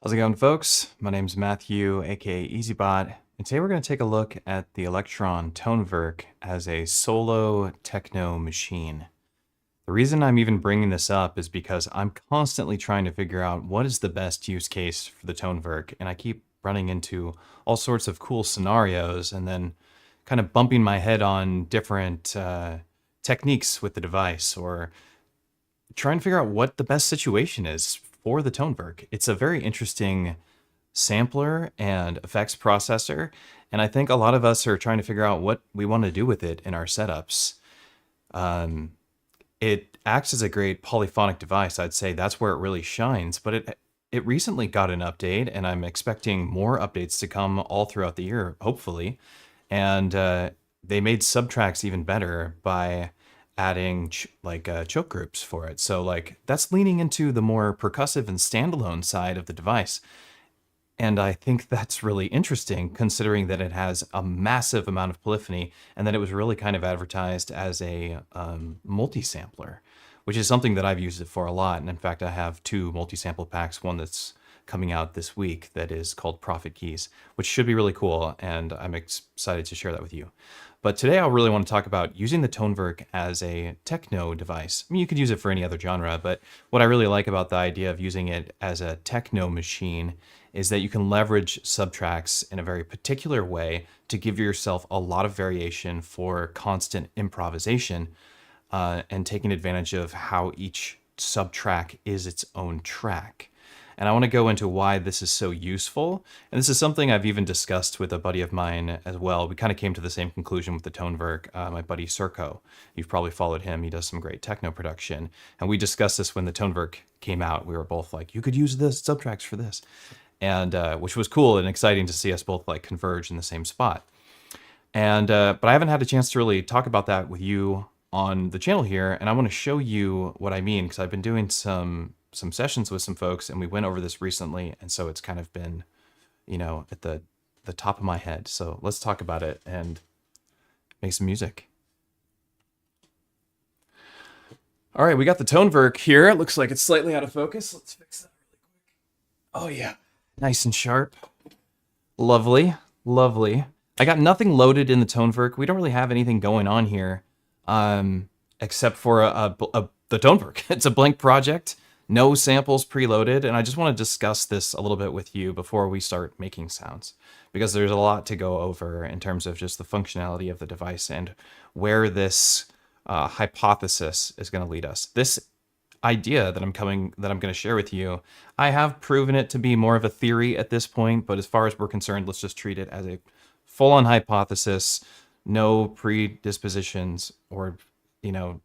How's it going, folks? My name's Matthew, aka EZBOT, and today we're going to take a look at the Electron Tonverk as a solo techno machine. The reason I'm even bringing this up is because I'm constantly trying to figure out what is the best use case for the Tonverk, and I keep running into all sorts of cool scenarios and then kind of bumping my head on different techniques with the device, or trying to figure out what the best situation is for the Tonverk. It's a very interesting sampler and effects processor, and I think a lot of us are trying to figure out what we want to do with it in our setups. It acts as a great polyphonic device. I'd say that's where it really shines, but it recently got an update, and I'm expecting more updates to come all throughout the year, hopefully. And they made Subtracks even better by adding choke groups for it. So that's leaning into the more percussive and standalone side of the device. And I think that's really interesting, considering that it has a massive amount of polyphony and that it was really kind of advertised as a multi-sampler, which is something that I've used it for a lot. And in fact, I have two multi-sample packs, one that's coming out this week that is called Prophet Keys, which should be really cool, and I'm excited to share that with you. But today I really want to talk about using the Tonverk as a techno device. I mean, you could use it for any other genre, but what I really like about the idea of using it as a techno machine is that you can leverage Subtracks in a very particular way to give yourself a lot of variation for constant improvisation, and taking advantage of how each subtrack is its own track. And I want to go into why this is so useful. And this is something I've even discussed with a buddy of mine as well. We kind of came to the same conclusion with the Tonverk, my buddy Circo. You've probably followed him. He does some great techno production. And we discussed this when the Tonverk came out. We were both like, you could use this Subtracks for this. And which was cool and exciting to see us both converge in the same spot. And but I haven't had a chance to really talk about that with you on the channel here. And I want to show you what I mean, because I've been doing some sessions with some folks, and we went over this recently, and so it's kind of been, at the top of my head. So let's talk about it and make some music. All right, we got the Tonverk here. It looks like it's slightly out of focus. Let's fix that really quick. Oh yeah, nice and sharp. Lovely, lovely. I got nothing loaded in the Tonverk. We don't really have anything going on here, except for the Tonverk. It's a blank project. No samples preloaded, and I just want to discuss this a little bit with you before we start making sounds, because there's a lot to go over in terms of just the functionality of the device and where this hypothesis is going to lead us. This idea that I'm going to share with you, I have proven it to be more of a theory at this point, but as far as we're concerned, let's just treat it as a full-on hypothesis, no predispositions or no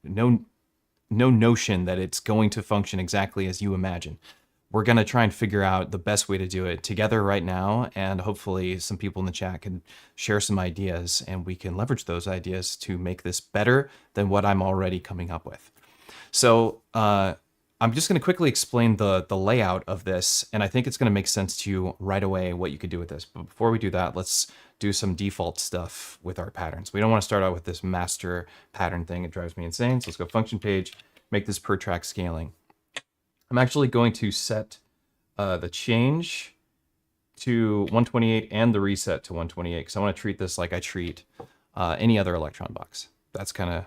notion that it's going to function exactly as you imagine. We're going to try and figure out the best way to do it together right now, and hopefully some people in the chat can share some ideas, and we can leverage those ideas to make this better than what I'm already coming up with. So I'm just going to quickly explain the layout of this, and I think it's going to make sense to you right away what you could do with this. But before we do that, let's do some default stuff with our patterns. We don't want to start out with this master pattern thing. It drives me insane. So let's go function page, make this per track scaling. I'm actually going to set the change to 128 and the reset to 128, because I want to treat this like I treat any other Electron box. That's kind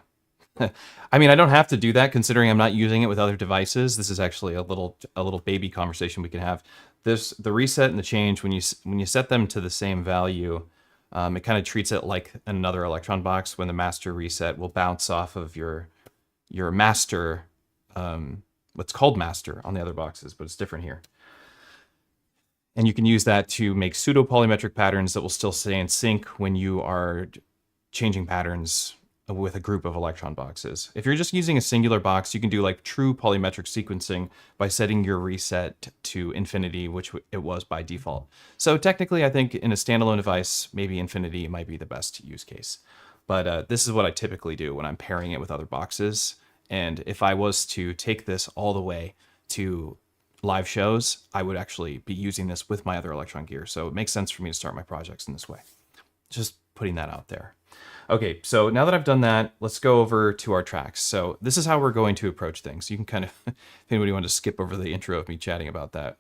of, I mean, I don't have to do that considering I'm not using it with other devices. This is actually a little baby conversation we can have. The reset and the change, when you set them to the same value, it kind of treats it like another Electron box, when the master reset will bounce off of your master, what's called master on the other boxes, but it's different here. And you can use that to make pseudo polymetric patterns that will still stay in sync when you are changing patterns with a group of Electron boxes. If you're just using a singular box, you can do true polymetric sequencing by setting your reset to infinity, which it was by default. So technically, I think in a standalone device, maybe infinity might be the best use case. But this is what I typically do when I'm pairing it with other boxes. And if I was to take this all the way to live shows, I would actually be using this with my other Electron gear. So it makes sense for me to start my projects in this way. Just putting that out there. Okay, so now that I've done that, let's go over to our tracks. So this is how we're going to approach things. You can kind of, if anybody wanted to skip over the intro of me chatting about that,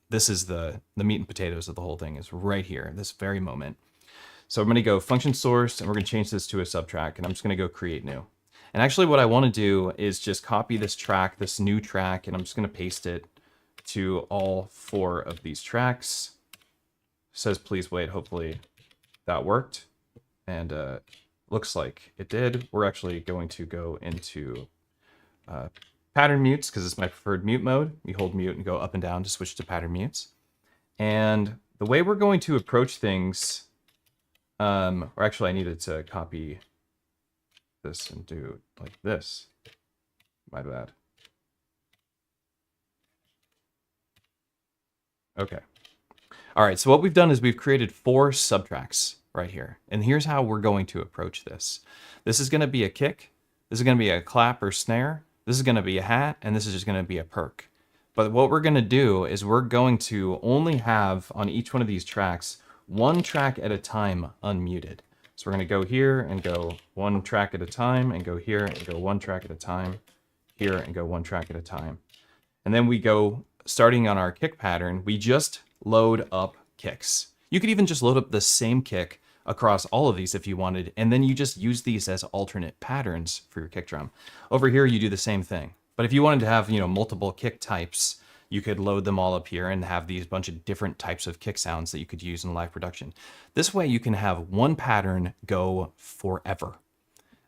this is the meat and potatoes of the whole thing, is right here, this very moment. So I'm going to go function source, and we're going to change this to a subtrack, and I'm just going to go create new. And actually what I want to do is just copy this track, this new track, and I'm just going to paste it to all 4 of these tracks. It says please wait, hopefully that worked. And looks like it did. We're actually going to go into pattern mutes, because it's my preferred mute mode. We hold mute and go up and down to switch to pattern mutes. And the way we're going to approach things, or actually I needed to copy this and do like this. My bad. Okay. All right, so what we've done is we've created 4 subtracks right here. And here's how we're going to approach this. This is going to be a kick. This is going to be a clap or snare. This is going to be a hat. And this is just going to be a perk. But what we're going to do is we're going to only have on each one of these tracks 1 track at a time unmuted. So we're going to go here and go 1 track at a time, and go here and go 1 track at a time, here and go 1 track at a time. And then we go, starting on our kick pattern, we just load up kicks. You could even just load up the same kick across all of these if you wanted, and then you just use these as alternate patterns for your kick drum. Over here, you do the same thing. But if you wanted to have, multiple kick types, you could load them all up here and have these bunch of different types of kick sounds that you could use in live production. This way you can have one pattern go forever,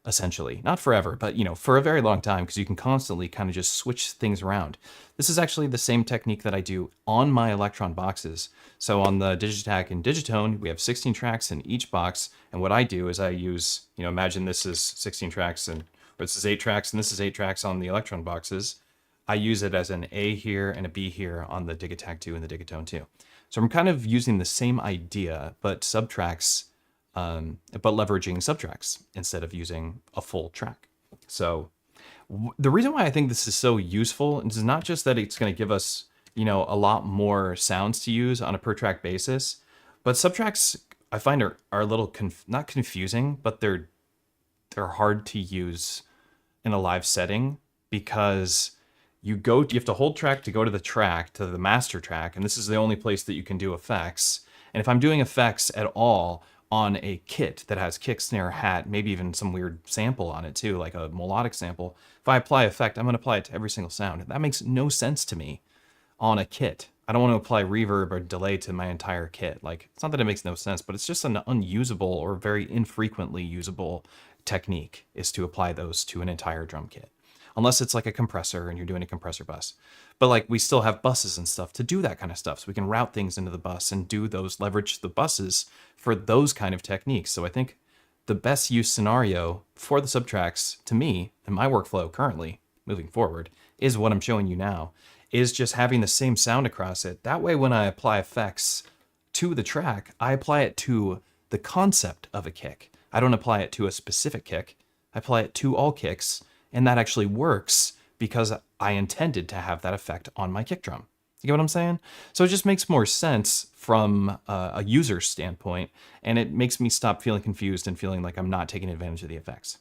essentially. Not forever, but for a very long time, because you can constantly kind of just switch things around. This is actually the same technique that I do on my Electron boxes. So on the Digitakt and Digitone, we have 16 tracks in each box. And what I do is I use, imagine this is 16 tracks, or this is 8 tracks, and this is 8 tracks on the Electron boxes. I use it as an A here and a B here on the Digitakt 2 and the Digitone 2. So I'm kind of using the same idea, but subtracks, but leveraging subtracks instead of using a full track. So the reason why I think this is so useful is not just that it's going to give us, a lot more sounds to use on a per track basis, but subtracks I find are a little not confusing, but they're hard to use in a live setting, because you have to hold track to go to the master track, and this is the only place that you can do effects. And if I'm doing effects at all on a kit that has kick, snare, hat, maybe even some weird sample on it too, like a melodic sample, if I apply effect, I'm going to apply it to every single sound. That makes no sense to me on a kit. I don't want to apply reverb or delay to my entire kit. Like, it's not that it makes no sense, but it's just an unusable or very infrequently usable technique is to apply those to an entire drum kit. Unless it's like a compressor and you're doing a compressor bus. But like, we still have buses and stuff to do that kind of stuff. So we can route things into the bus and leverage the buses for those kind of techniques. So I think the best use scenario for the subtracks, to me, in my workflow currently, moving forward, is what I'm showing you now, is just having the same sound across it. That way, when I apply effects to the track, I apply it to the concept of a kick. I don't apply it to a specific kick. I apply it to all kicks. And that actually works because I intended to have that effect on my kick drum. You get what I'm saying? So it just makes more sense from a user standpoint, and it makes me stop feeling confused and feeling like I'm not taking advantage of the effects.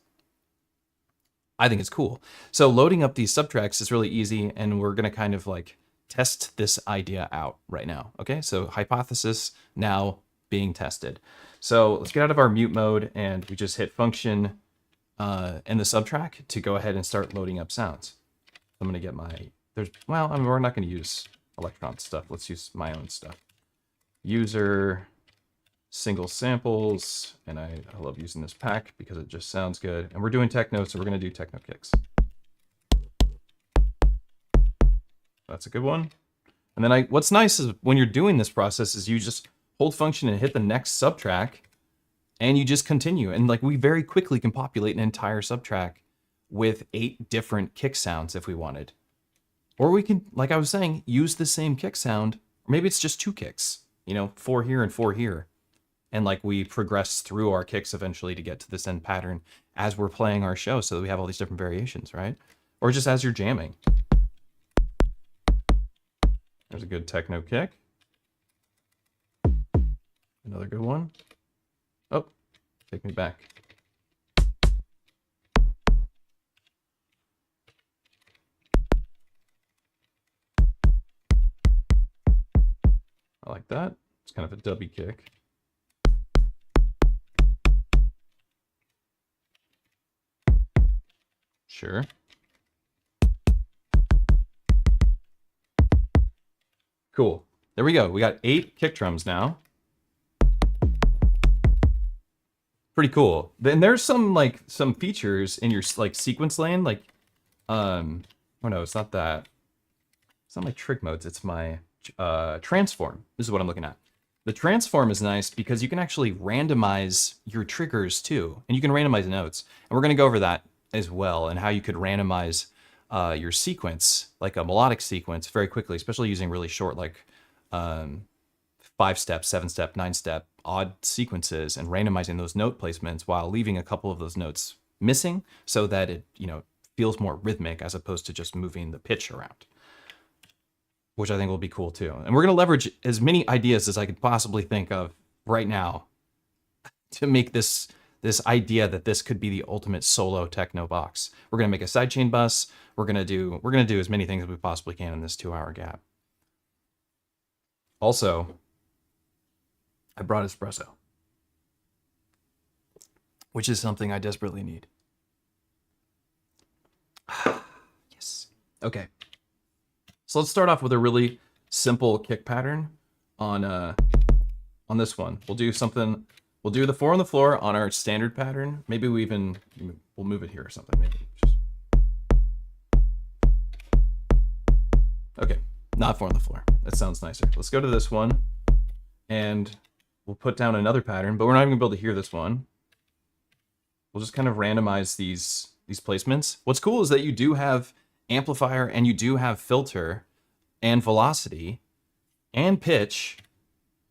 I think it's cool. So loading up these subtracks is really easy, and we're going to kind of like test this idea out right now. Okay, so hypothesis now being tested. So let's get out of our mute mode, and we just hit function in the subtrack to go ahead and start loading up sounds. I'm going to get we're not going to use Electron stuff. Let's use my own stuff. User, single samples, and I love using this pack because it just sounds good. And we're doing techno, so we're going to do techno kicks. That's a good one. And then what's nice is when you're doing this process is you just hold function and hit the next subtrack, and you just continue. And like, we very quickly can populate an entire subtrack with 8 different kick sounds if we wanted. Or we can, like I was saying, use the same kick sound. Or maybe it's just 2 kicks, 4 here and 4 here. And like, we progress through our kicks eventually to get to this end pattern as we're playing our show, so that we have all these different variations, right? Or just as you're jamming. There's a good techno kick. Another good one. Oh, take me back. I like that. It's kind of a dubby kick. Sure. Cool. There we go. We got 8 kick drums now. Pretty cool. Then there's some features in your like sequence lane, like oh no, it's not that. It's not my trig modes, it's my transform. This is what I'm looking at. The transform is nice because you can actually randomize your triggers too, and you can randomize notes. And we're going to go over that as well, and how you could randomize your sequence, like a melodic sequence, very quickly, especially using really short, like 5-step, 7-step, 9-step odd sequences, and randomizing those note placements while leaving a couple of those notes missing, so that it feels more rhythmic as opposed to just moving the pitch around, which I think will be cool too. And we're going to leverage as many ideas as I could possibly think of right now to make this idea that this could be the ultimate solo techno box. We're going to make a sidechain bus. We're going to do as many things as we possibly can in this 2-hour gap. Also, I brought espresso, which is something I desperately need. Yes. Okay. So let's start off with a really simple kick pattern on this one. We'll do the 4 on the floor on our standard pattern. Maybe we'll move it here or something. Maybe okay, not 4 on the floor. That sounds nicer. Let's go to this one, and we'll put down another pattern, but we're not even gonna be able to hear this one. We'll just kind of randomize these placements. What's cool is that you do have amplifier, and you do have filter and velocity and pitch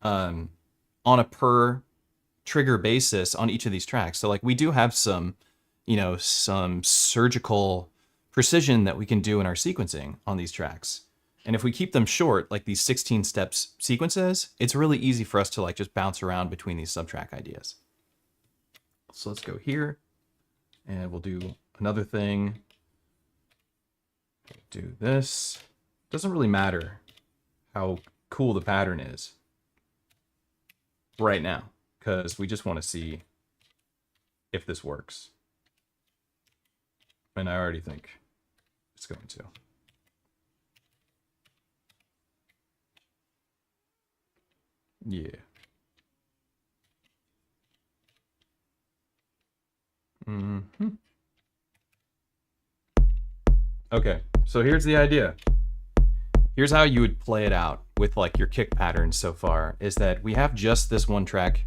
on a per trigger basis on each of these tracks. So like we do have some surgical precision that we can do in our sequencing on these tracks. And if we keep them short, like these 16 steps sequences, it's really easy for us to like just bounce around between these Subtrack ideas. So let's go here, and we'll do another thing. Do this. Doesn't really matter how cool the pattern is right now, because we just want to see if this works. And I already think it's going to. Yeah. Mm-hmm. Okay, so here's the idea. Here's how you would play it out with like your kick patterns so far, is that we have just this one track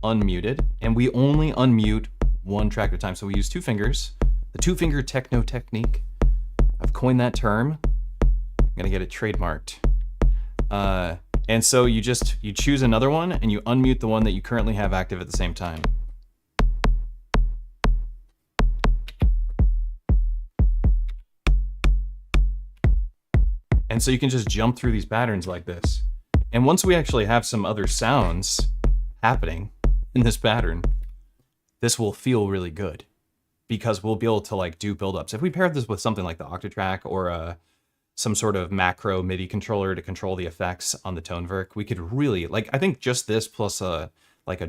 unmuted, and we only unmute one track at a time. So we use 2 fingers, the 2-finger Techno Technique. I've coined that term. I'm gonna get it trademarked. And so you choose another one, and you unmute the one that you currently have active at the same time. And so you can just jump through these patterns like this. And once we actually have some other sounds happening in this pattern, this will feel really good, because we'll be able to like do buildups. If we paired this with something like the Octatrack or some sort of macro MIDI controller to control the effects on the Tonverk, we could really, like, I think just this plus a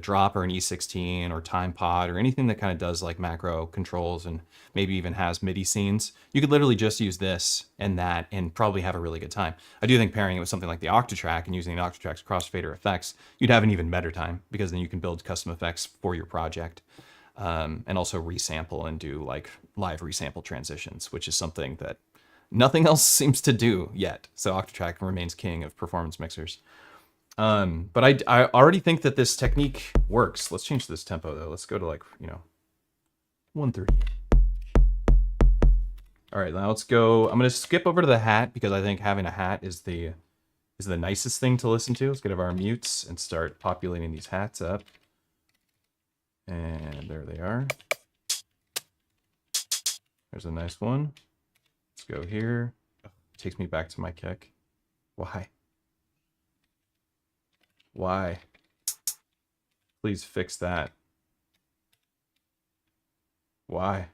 drop or an E16 or time pod or anything that kind of does like macro controls and maybe even has MIDI scenes, you could literally just use this and that and probably have a really good time. I do think pairing it with something like the Octatrack and using the Octatrack's crossfader effects, you'd have an even better time, because then you can build custom effects for your project, and also resample and do like live resample transitions, which is something that nothing else seems to do yet. So Octatrack remains king of performance mixers. But I already think that this technique works. Let's change this tempo though. Let's go to like, 130. All right, now let's go. I'm going to skip over to the hat, because I think having a hat is the nicest thing to listen to. Let's get our mutes and start populating these hats up. And there they are. There's a nice one. Let's go here. Oh, it takes me back to my kick. Why? Why? Please fix that. Why?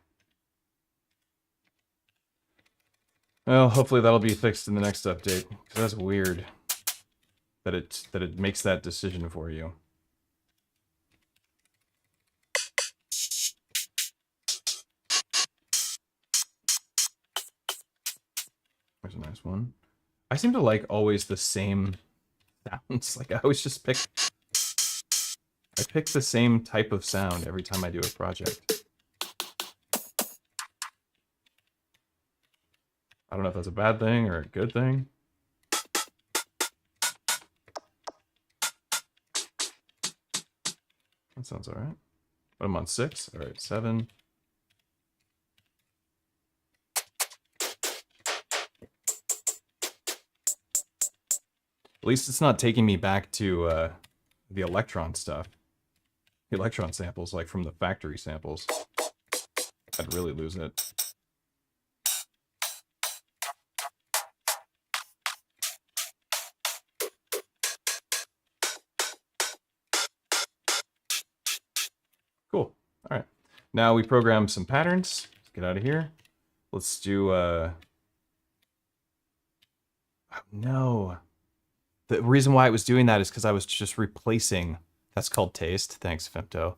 Well, hopefully that'll be fixed in the next update, because that's weird. that it makes that decision for you. There's a nice one. I seem to like always the same sounds. Like I always just pick the same type of sound every time I do a project. I don't know if that's a bad thing or a good thing. That sounds all right. But I'm on 6. All right, 7. At least it's not taking me back to the Electron stuff. The Electron samples, like from the factory samples. I'd really lose it. Cool. All right. Now we program some patterns. Let's get out of here. Let's do... Oh, no. The reason why I was doing that is because I was just replacing... That's called taste. Thanks, Femto.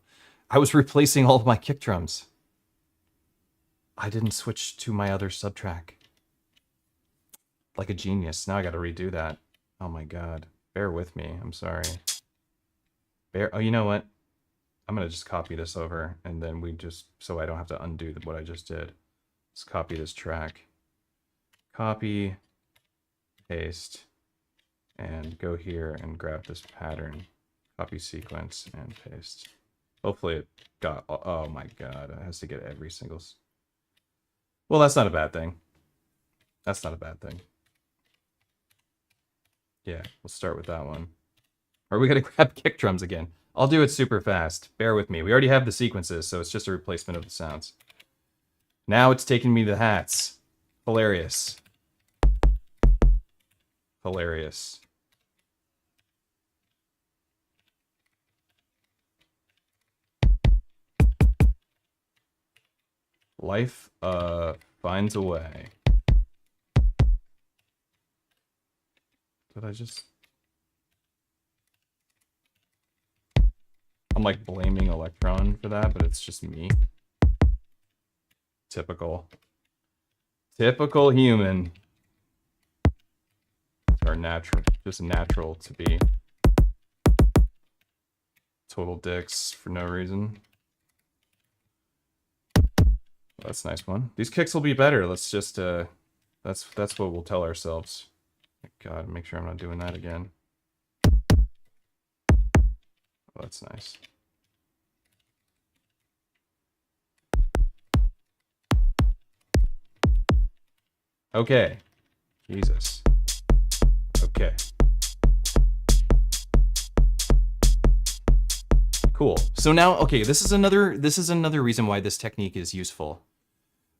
I was replacing all of my kick drums. I didn't switch to my other Subtrack. Like a genius. Now I got to redo that. Oh my god. Bear with me. I'm sorry. Oh, you know what? I'm going to just copy this over, and then we just... So I don't have to undo what I just did. Let's copy this track. Copy. Paste. And go here and grab this pattern. Copy sequence and paste. Hopefully it got... Oh my god, it has to get every single... Well, that's not a bad thing. That's not a bad thing. Yeah, we'll start with that one. Or we gotta grab kick drums again. I'll do it super fast. Bear with me. We already have the sequences, so it's just a replacement of the sounds. Now it's taking me to the hats. Hilarious. Hilarious. Life finds a way. Did I just... I'm like blaming Electron for that, but it's just me. Typical. Typical human. Or natural. Just natural to be total dicks for no reason. That's a nice one. These kicks will be better. Let's just that's what we'll tell ourselves. God, make sure I'm not doing that again. Oh, that's nice. Okay. Jesus. Okay. Cool. So now, okay, this is another reason why this technique is useful.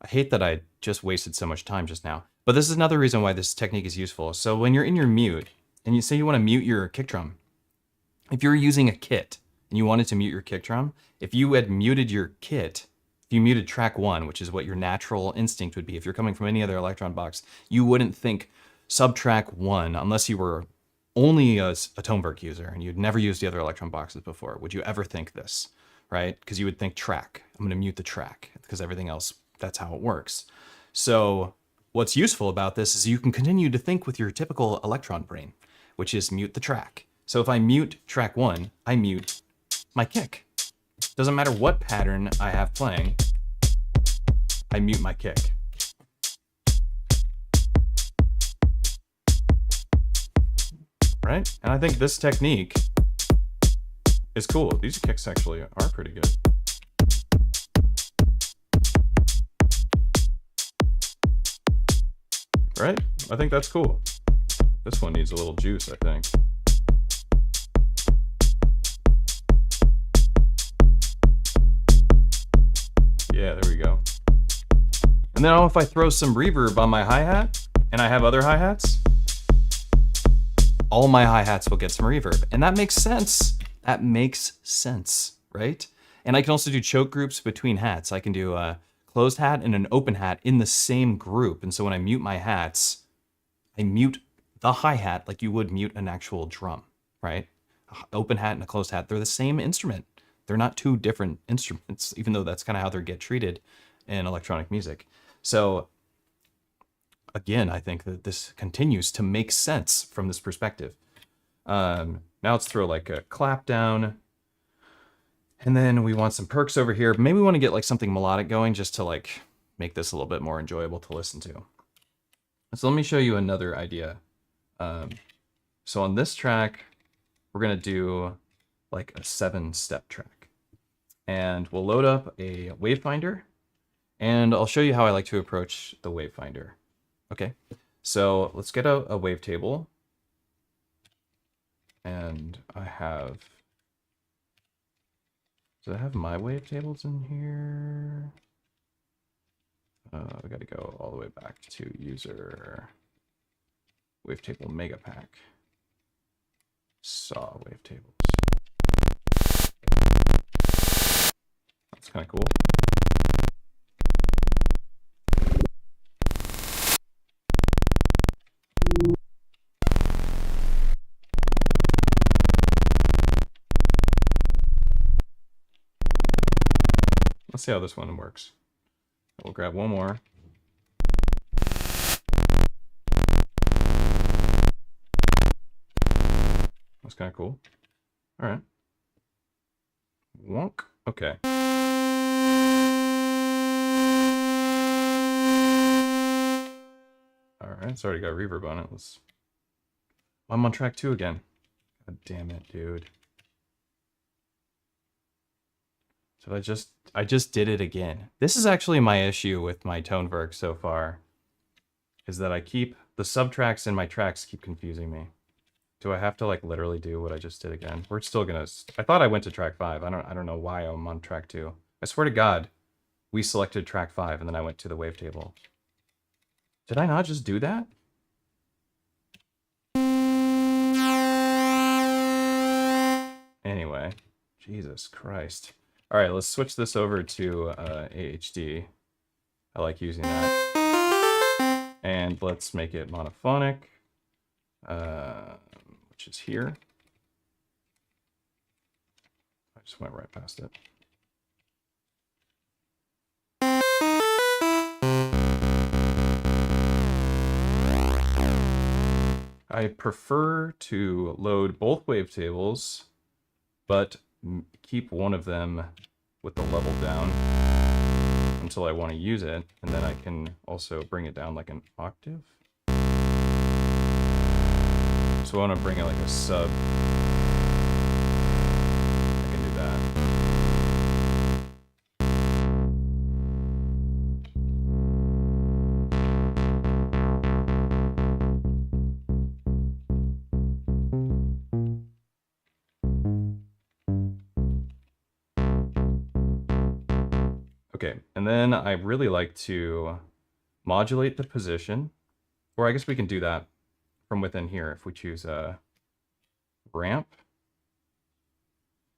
I hate that I just wasted so much time just now, but this is another reason why this technique is useful. So when you're in your mute and you say you want to mute your kick drum, if you're using a kit and you wanted to mute your kick drum, if you had muted your kit, if you muted track 1, which is what your natural instinct would be, if you're coming from any other Electron box, you wouldn't think Subtrack 1 unless you were only a Tonverk user and you'd never used the other Electron boxes before. Would you ever think this, right? Because you would think track. I'm going to mute the track because everything else, that's how it works. So what's useful about this is you can continue to think with your typical Electron brain, which is mute the track. So if I mute track 1, I mute my kick. Doesn't matter what pattern I have playing, I mute my kick. Right? And I think this technique is cool. These kicks actually are pretty good. Right? I think that's cool. This one needs a little juice, I think. Yeah, there we go. And then if I throw some reverb on my hi-hat, and I have other hi-hats, all my hi-hats will get some reverb. And that makes sense. That makes sense, right? And I can also do choke groups between hats. I can do a closed hat and an open hat in the same group. And so when I mute my hats, I mute the hi-hat like you would mute an actual drum, right? Open hat and a closed hat, they're the same instrument. They're not two different instruments, even though that's kind of how they get treated in electronic music. So again, I think that this continues to make sense from this perspective. Now let's throw like a clap down. And then we want some perks over here. Maybe we want to get like something melodic going just to like make this a little bit more enjoyable to listen to. So let me show you another idea. So on this track, we're going to do like a 7-step track. And we'll load up a Wavefinder. And I'll show you how I like to approach the Wavefinder. Okay, so let's get a wavetable. And I have... Do I have my wavetables in here? We got to go all the way back to user wavetable mega pack. Saw wavetables. That's kind of cool. Let's see how this one works. We'll grab one more. That's kind of cool. All right. Wonk. Okay. All right. It's already got reverb on it. I'm on track 2 again. God damn it, dude. So I just did it again. This is actually my issue with my Tonverk so far, is that the subtracks in my tracks keep confusing me. Do I have to like literally do what I just did again? We're still gonna, I thought I went to track 5. I don't know why I'm on track 2. I swear to God, we selected track 5 and then I went to the wavetable. Did I not just do that? Anyway, Jesus Christ. All right, let's switch this over to AHD. I like using that. And let's make it monophonic, which is here. I just went right past it. I prefer to load both wavetables, but keep one of them with the level down until I want to use it, and then I can also bring it down like an octave. So I want to bring it like a sub. I can do that. Okay, and then I really like to modulate the position, or I guess we can do that from within here if we choose a ramp.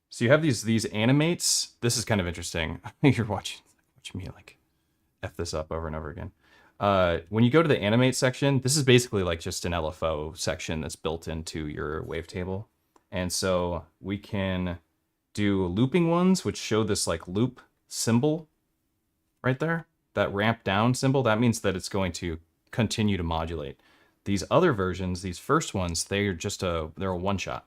So you have these animates. This is kind of interesting. You're watching me like F this up over and over again. When you go to the animate section, this is basically like just an LFO section that's built into your wavetable. And so we can do looping ones, which show this like loop symbol right there, that ramp down symbol. That means that it's going to continue to modulate. These other versions, these first ones, they're a one shot.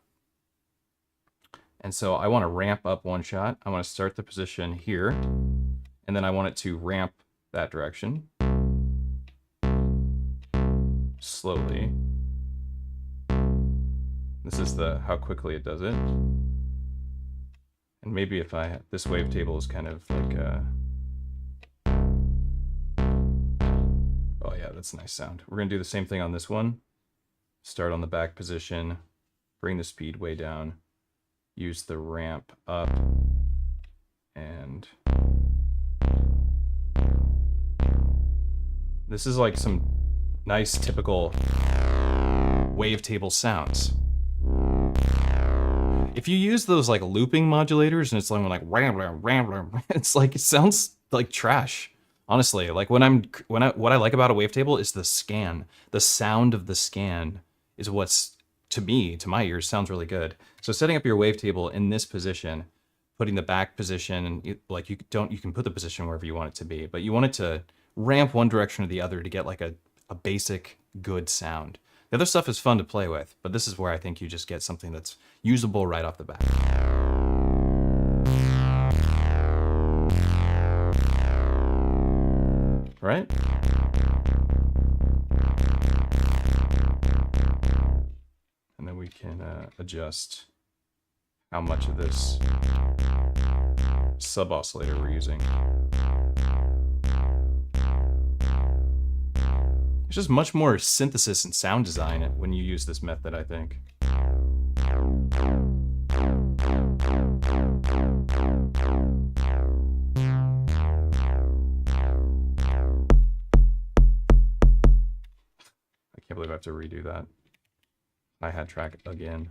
And so I want to ramp up one shot. I want to start the position here, and then I want it to ramp that direction slowly. This is how quickly it does it. And maybe if this wavetable is kind of like oh yeah, that's a nice sound. We're gonna do the same thing on this one. Start on the back position, bring the speed way down, use the ramp up, and this is like some nice typical wavetable sounds. If you use those like looping modulators and it's like ram, it's like, it sounds like trash. Honestly, like what I like about a wavetable is the scan. The sound of the scan is what's, to me, to my ears, sounds really good. So setting up your wavetable in this position, putting the back position, like you can put the position wherever you want it to be, but you want it to ramp one direction or the other to get like a basic good sound. The other stuff is fun to play with, but this is where I think you just get something that's usable right off the bat. Right? And then we can adjust how much of this sub-oscillator we're using. It's just much more synthesis and sound design when you use this method, I think. I can't believe I have to redo that hi-hat track again.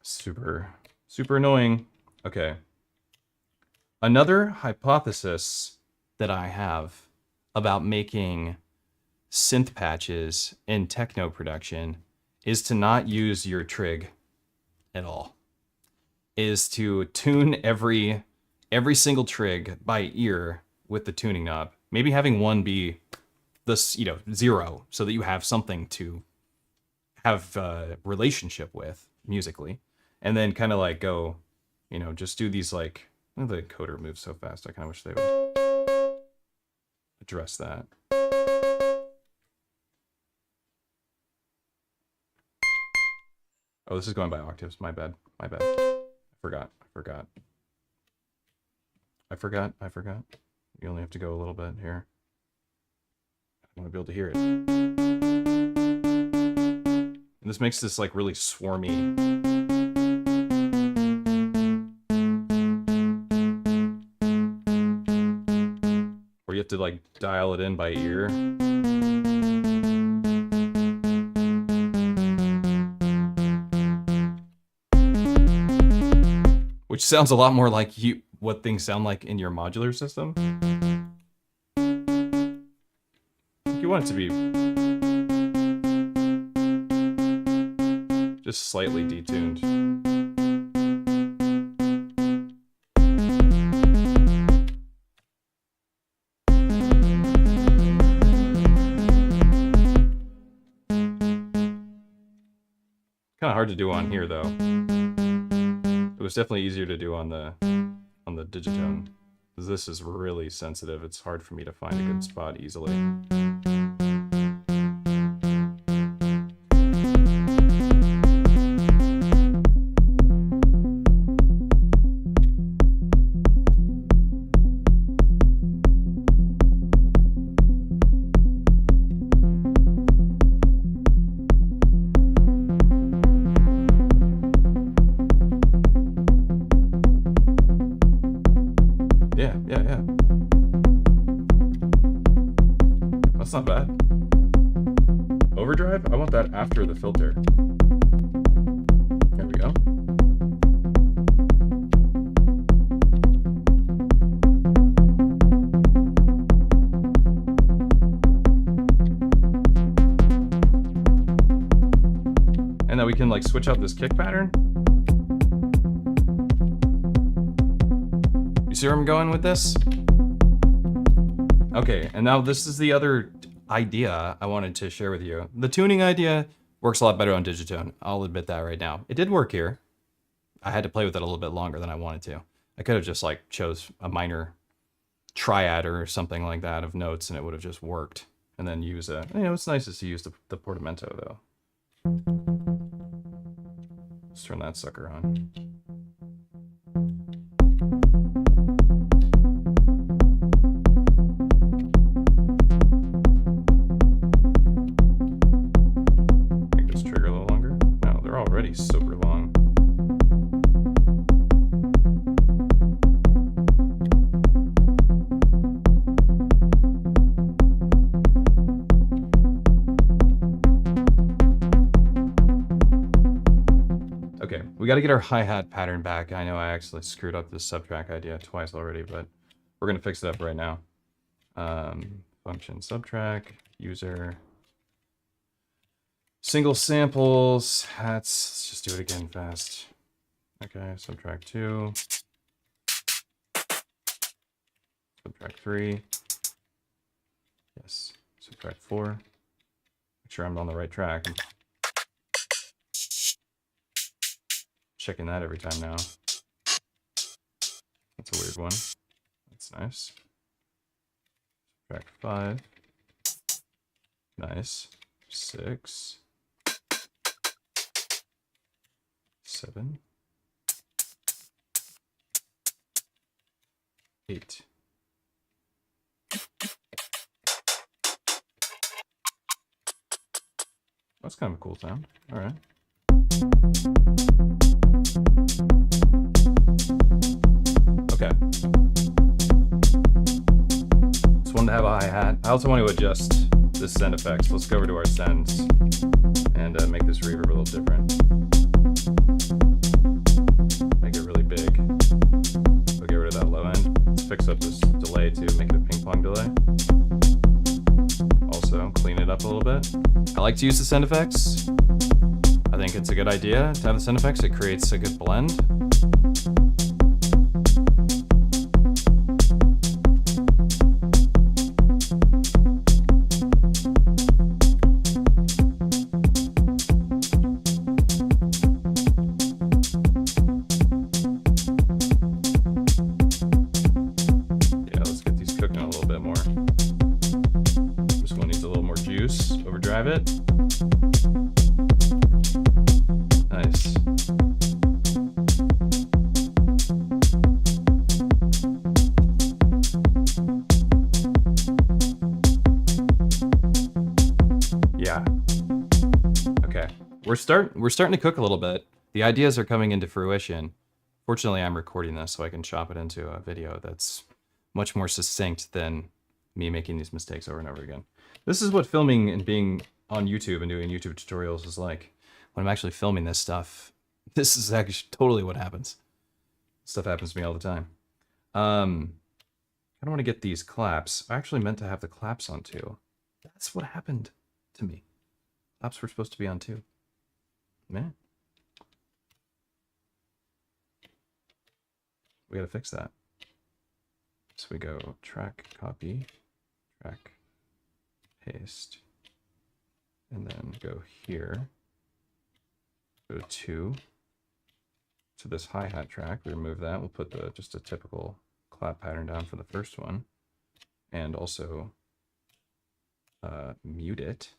Super annoying. Okay. Another hypothesis that I have about making synth patches in techno production is to not use your trig at all. Is to tune every single trig by ear with the tuning knob. Maybe having one be this, 0, so that you have something to have a relationship with musically, and then kind of like go, just do these like. The encoder moves so fast. I kind of wish they would address that. Oh, this is going by octaves. My bad. I forgot. You only have to go a little bit here. I want to be able to hear it. And this makes this like really swarmy. You have to like dial it in by ear. Which sounds a lot more like what things sound like in your modular system. You want it to be just slightly detuned. Kind of hard to do on here though. It was definitely easier to do on the digitone, because this is really sensitive. It's hard for me to find a good spot easily. Yeah. That's not bad. Overdrive? I want that after the filter. There we go. And then we can like switch out this kick pattern. You see where I'm going with this? Okay, and now this is the other idea I wanted to share with you. The tuning idea works a lot better on digitone. I'll admit that right now. It did work here. I had to play with it a little bit longer than I wanted to. I could have just like chose a minor triad or something like that of notes and it would have just worked. And then use a, it's nice to use the portamento though. Let's turn that sucker on. Make this trigger a little longer. No, they're already super long. Okay, we got to get our hi-hat pattern back. I know I actually screwed up this Subtrack idea twice already, but we're going to fix it up right now. function subtrack, user, single samples, hats. Let's just do it again fast. Okay, subtract 2, subtract 3, yes, subtract 4. Make sure I'm on the right track. I'm checking that every time now. That's a weird one. That's nice. Subtract 5. Nice. 6. 7. 8. That's kind of a cool sound. All right. Okay. Just wanted to have a hi-hat. I also want to adjust this send effects. Let's go over to our sends and make this reverb a little different. Make it really big. We'll get rid of that low end. Let's fix up this delay too, make it a ping pong delay. Also, clean it up a little bit. I like to use the send effects. I think it's a good idea to have the send effects. It creates a good blend. Yeah, let's get these cooking a little bit more. This one needs a little more juice. Overdrive it. Nice. Yeah. Okay. We're starting to cook a little bit. The ideas are coming into fruition. Fortunately, I'm recording this so I can chop it into a video that's much more succinct than me making these mistakes over and over again. This is what filming and being on YouTube and doing YouTube tutorials is like. When I'm actually filming this stuff, this is actually totally what happens. Stuff happens to me all the time. I don't want to get these claps. I actually meant to have the claps on too. That's what happened to me. Claps were supposed to be on too. Man. We gotta fix that. So we go track, copy, track, paste, and then go here. Go to this hi-hat track. We remove that. We'll put just a typical clap pattern down for the first one, and also mute it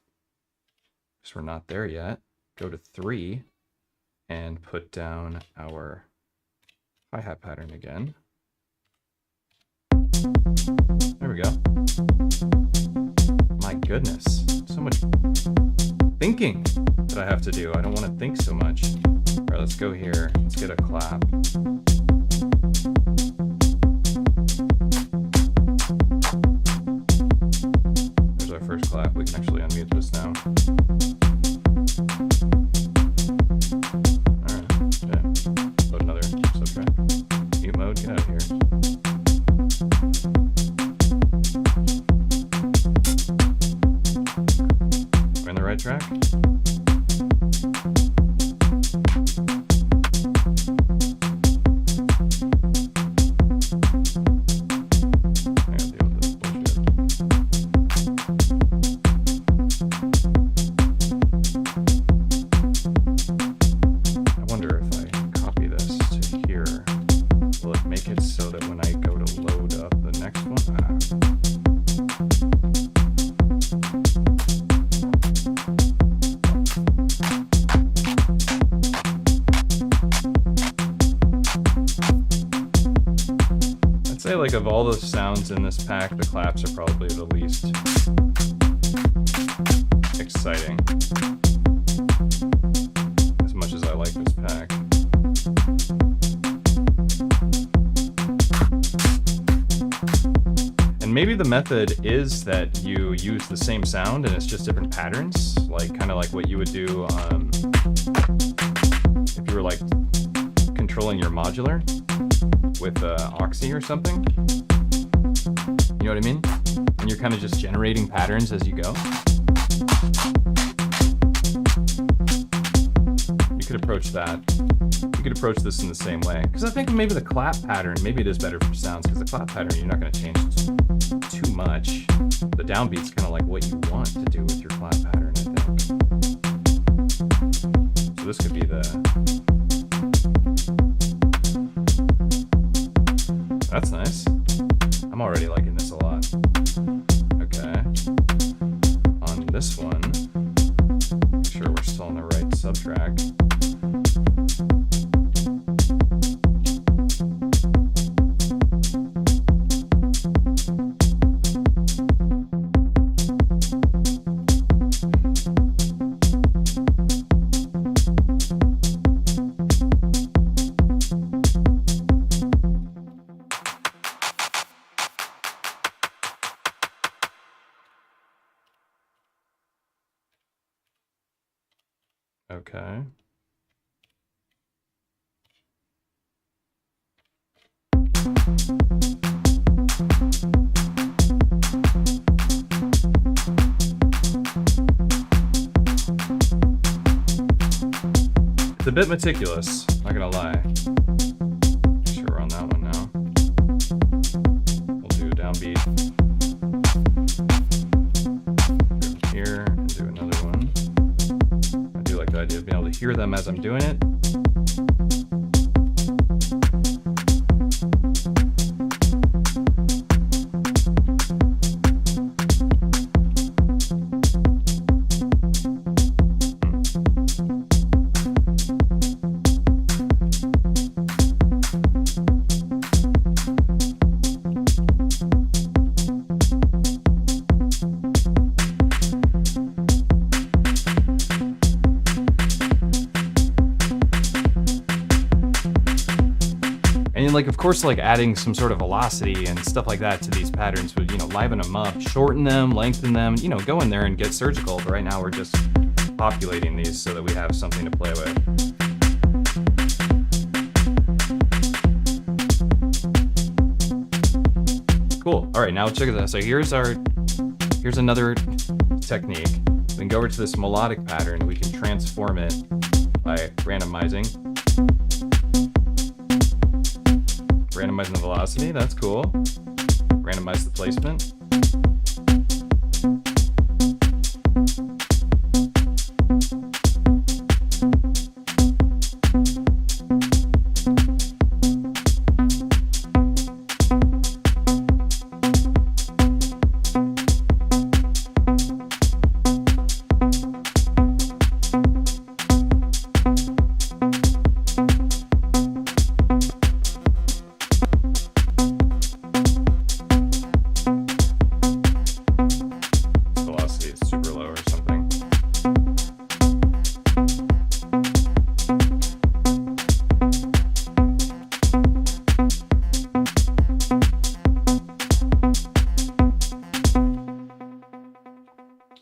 because we're not there yet. Go to 3 and put down our hi-hat pattern again. There we go. My goodness, so much thinking that I have to do. I don't want to think so much. All right, let's go here. Let's get a clap. There's our first clap. We can actually unmute this now. All right, yeah. Put another subtrack. Mute mode, get out of here. We're in the right track. Like of all the sounds in this pack, the claps are probably the least exciting. As much as I like this pack. And maybe the method is that you use the same sound and it's just different patterns, like kind of like what you would do if you were like controlling your modular with Oxy or something. You know what I mean? and you're kind of just generating patterns as you go. You could approach that. You could approach this in the same way. Because I think maybe the clap pattern, maybe it is better for sounds, because the clap pattern, you're not going to change too much. The downbeat's kind of like what you want to do with your clap pattern, I think. So this could be the... That's nice. I'm already liking this a lot. Okay. On this one, make sure we're still on the right subtrack. Okay. It's a bit meticulous, not gonna lie. Make sure we're on that one now. We'll do downbeat. Go here and do another one. I do like the idea of being able to hear them as I'm doing it. Like, of course, like adding some sort of velocity and stuff like that to these patterns would, you know, liven them up, shorten them, lengthen them, you know, go in there and get surgical. But right now we're just populating these so that we have something to play with. Cool. All right, now check it out. So here's another technique. We can go over to this melodic pattern. We can transform it by randomizing. Randomizing the velocity, that's cool. Randomize the placement.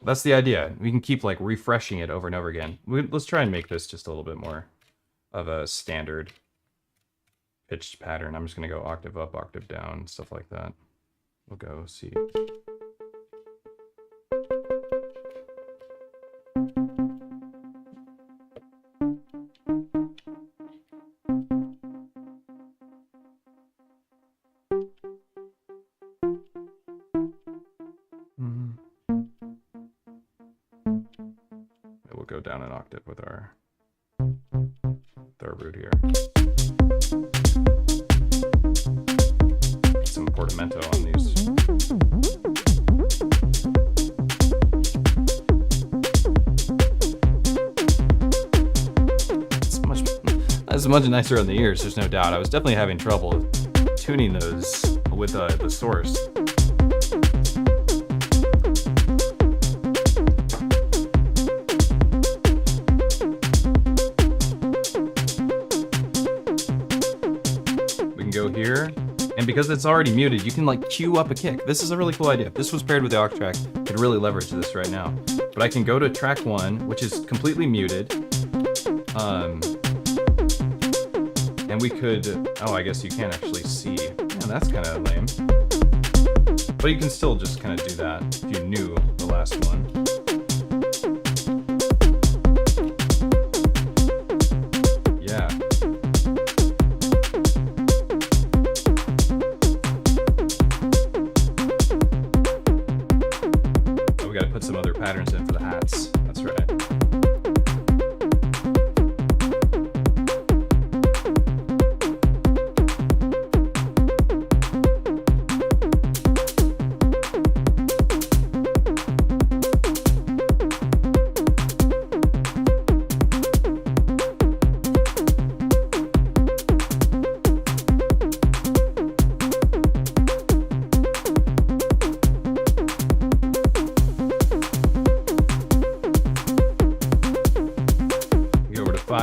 That's the idea. We can keep like refreshing it over and over again. Let's try and make this just a little bit more of a standard pitched pattern. I'm just going to go octave up, octave down, stuff like that. We'll go C. We'll go down an octave with our root here. Some portamento on these. It's much nicer on the ears, there's no doubt. I was definitely having trouble tuning those with the source. Go here, and because it's already muted, you can like cue up a kick. This is a really cool idea. If this was paired with the aux track, could really leverage this right now. But I can go to track 1, which is completely muted, and we could, oh, I guess you can't actually see. Yeah, that's kind of lame. But you can still just kind of do that if you knew the last one. Yeah. Oh, we gotta put some other patterns in for the hats. That's right.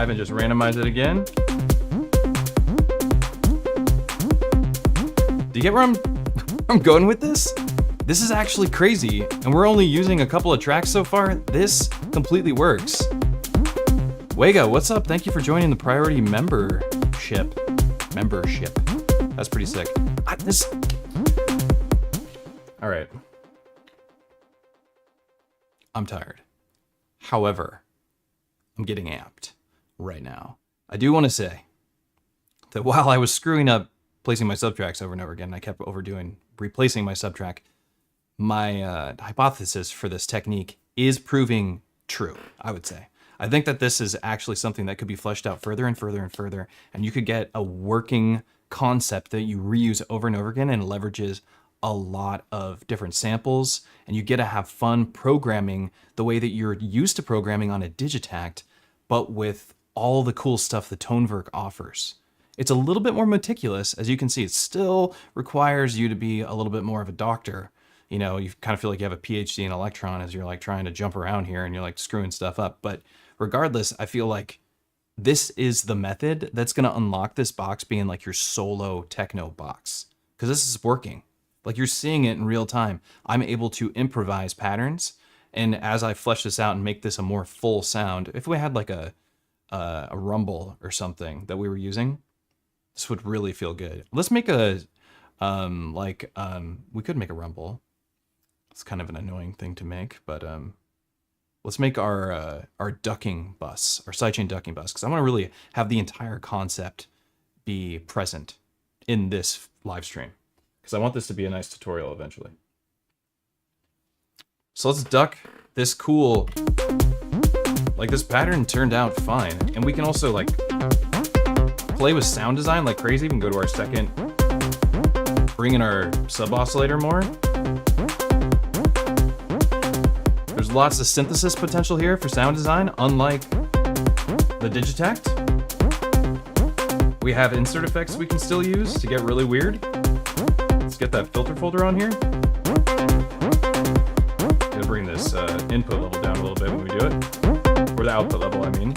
And just randomize it again. Do you get where I'm going with this? This is actually crazy, and we're only using a couple of tracks so far. This completely works. Wega, what's up? Thank you for joining the priority membership. That's pretty sick. All right. I'm tired. However, I'm getting amped right now. I do want to say that while I was screwing up placing my subtracks over and over again, I kept replacing my subtrack, my hypothesis for this technique is proving true, I would say. I think that this is actually something that could be fleshed out further and further and further, and you could get a working concept that you reuse over and over again and leverages a lot of different samples, and you get to have fun programming the way that you're used to programming on a Digitact, but with all the cool stuff that Tonverk offers. It's a little bit more meticulous. As you can see, it still requires you to be a little bit more of a doctor. You know, you kind of feel like you have a PhD in Electron as you're like trying to jump around here and you're like screwing stuff up. But regardless, I feel like this is the method that's going to unlock this box being like your solo techno box. Because this is working. Like you're seeing it in real time. I'm able to improvise patterns. And as I flesh this out and make this a more full sound, if we had like a rumble or something that we were using, this would really feel good. Let's make we could make a rumble. It's kind of an annoying thing to make, but let's make our ducking bus, our sidechain ducking bus, because I want to really have the entire concept be present in this live stream, because I want this to be a nice tutorial eventually. So let's duck this cool. Like this pattern turned out fine, and we can also like play with sound design like crazy. We can go to our second, bring in our sub oscillator more. There's lots of synthesis potential here for sound design, unlike the Digitact. We have insert effects we can still use to get really weird. Let's get that filter folder on here. Gonna bring this input level down a little bit when we do it. Or the output level, I mean.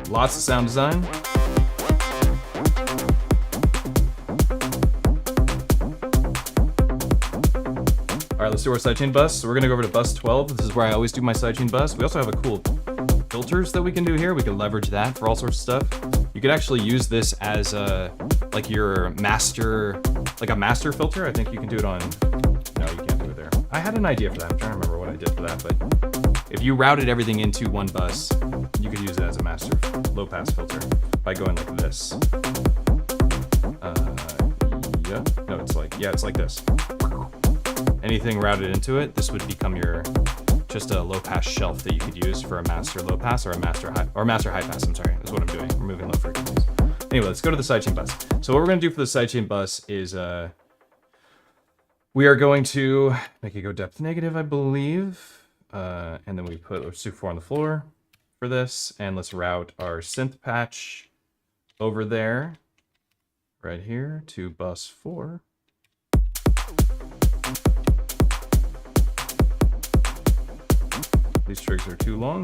Lots of sound design. All right, let's do our sidechain bus. So we're gonna go over to bus 12. This is where I always do my sidechain bus. We also have a cool filters that we can do here. We can leverage that for all sorts of stuff. You could actually use this as like your master, like a master filter. I think you can do it on, no, you can't do it there. I had an idea for that. I'm trying to remember what I did for that, but if you routed everything into one bus, you could use it as a master low pass filter by going like this. Yeah, no, it's like this. Anything routed into it, this would become your just a low pass shelf that you could use for a master low pass or a master high pass. I'm sorry, that's what I'm doing. Removing low frequencies. Anyway, let's go to the sidechain bus. So what we're going to do for the sidechain bus is we are going to make it go depth negative, I believe, and then we put Su4 on the floor for this, and let's route our synth patch over there, right here to bus 4. These trigs are too long.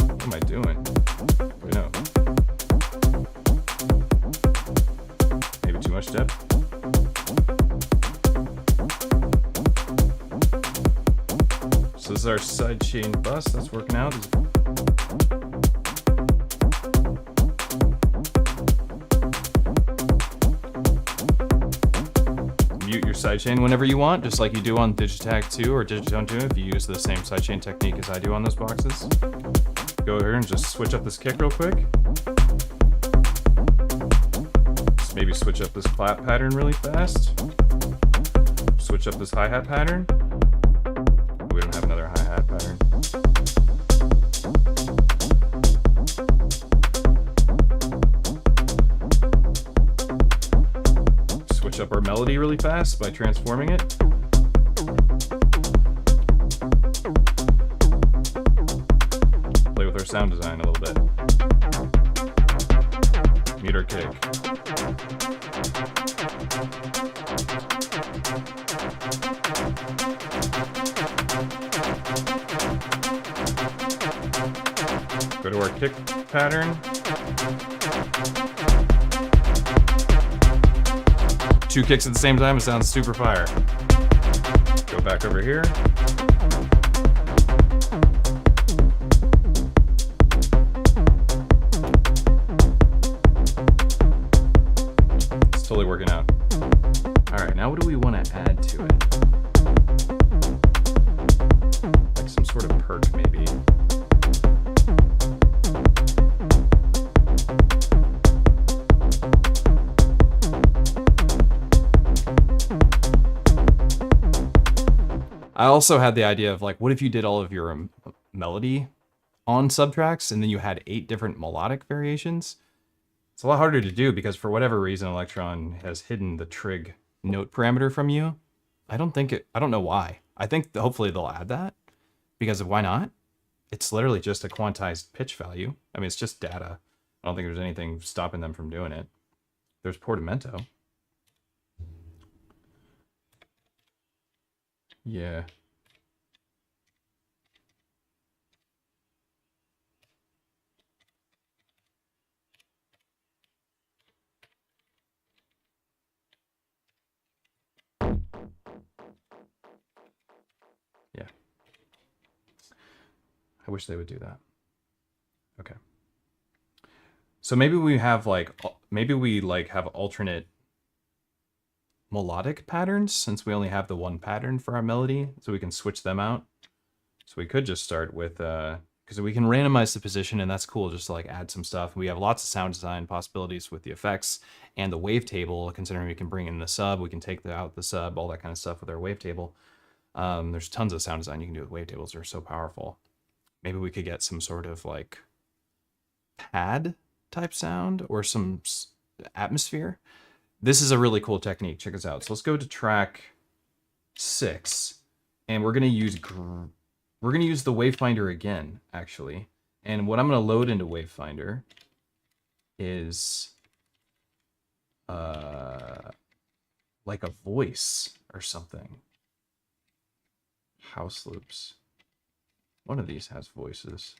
What am I doing? I know. Maybe too much depth. So this is our sidechain bus that's working out. Mute your sidechain whenever you want, just like you do on Digitag 2 or Digitone 2 if you use the same sidechain technique as I do on those boxes. Go here and just switch up this kick real quick. Just maybe switch up this clap pattern really fast. Switch up this hi-hat pattern. We don't have another hi-hat pattern. Switch up our melody really fast by transforming it. Play with our sound design a little bit. Mute our kick. Go to our kick pattern. Two kicks at the same time, it sounds super fire. Go back over here. It's totally working out. All right, now what do we want to add to it? Like some sort of perk, maybe. I also had the idea of like, what if you did all of your melody on Subtracks and then you had 8 different melodic variations? It's a lot harder to do because for whatever reason, Electron has hidden the trig note parameter from you. I don't know why. I think hopefully they'll add that because why not? It's literally just a quantized pitch value. I mean, it's just data. I don't think there's anything stopping them from doing it. There's portamento. Yeah. Yeah. I wish they would do that. Okay. So maybe we have like, have alternate melodic patterns since we only have the one pattern for our melody, so we can switch them out. So we could just start with, because we can randomize the position and that's cool, just to like add some stuff. We have lots of sound design possibilities with the effects and the wavetable, considering we can bring in the sub, we can take out the sub, all that kind of stuff with our wavetable. There's tons of sound design you can do with wavetables. They're so powerful. Maybe we could get some sort of like pad type sound or some atmosphere. This is a really cool technique. Check this out. So let's go to track 6, and we're gonna use the Wavefinder again, actually. And what I'm gonna load into Wavefinder is like a voice or something. House loops. One of these has voices.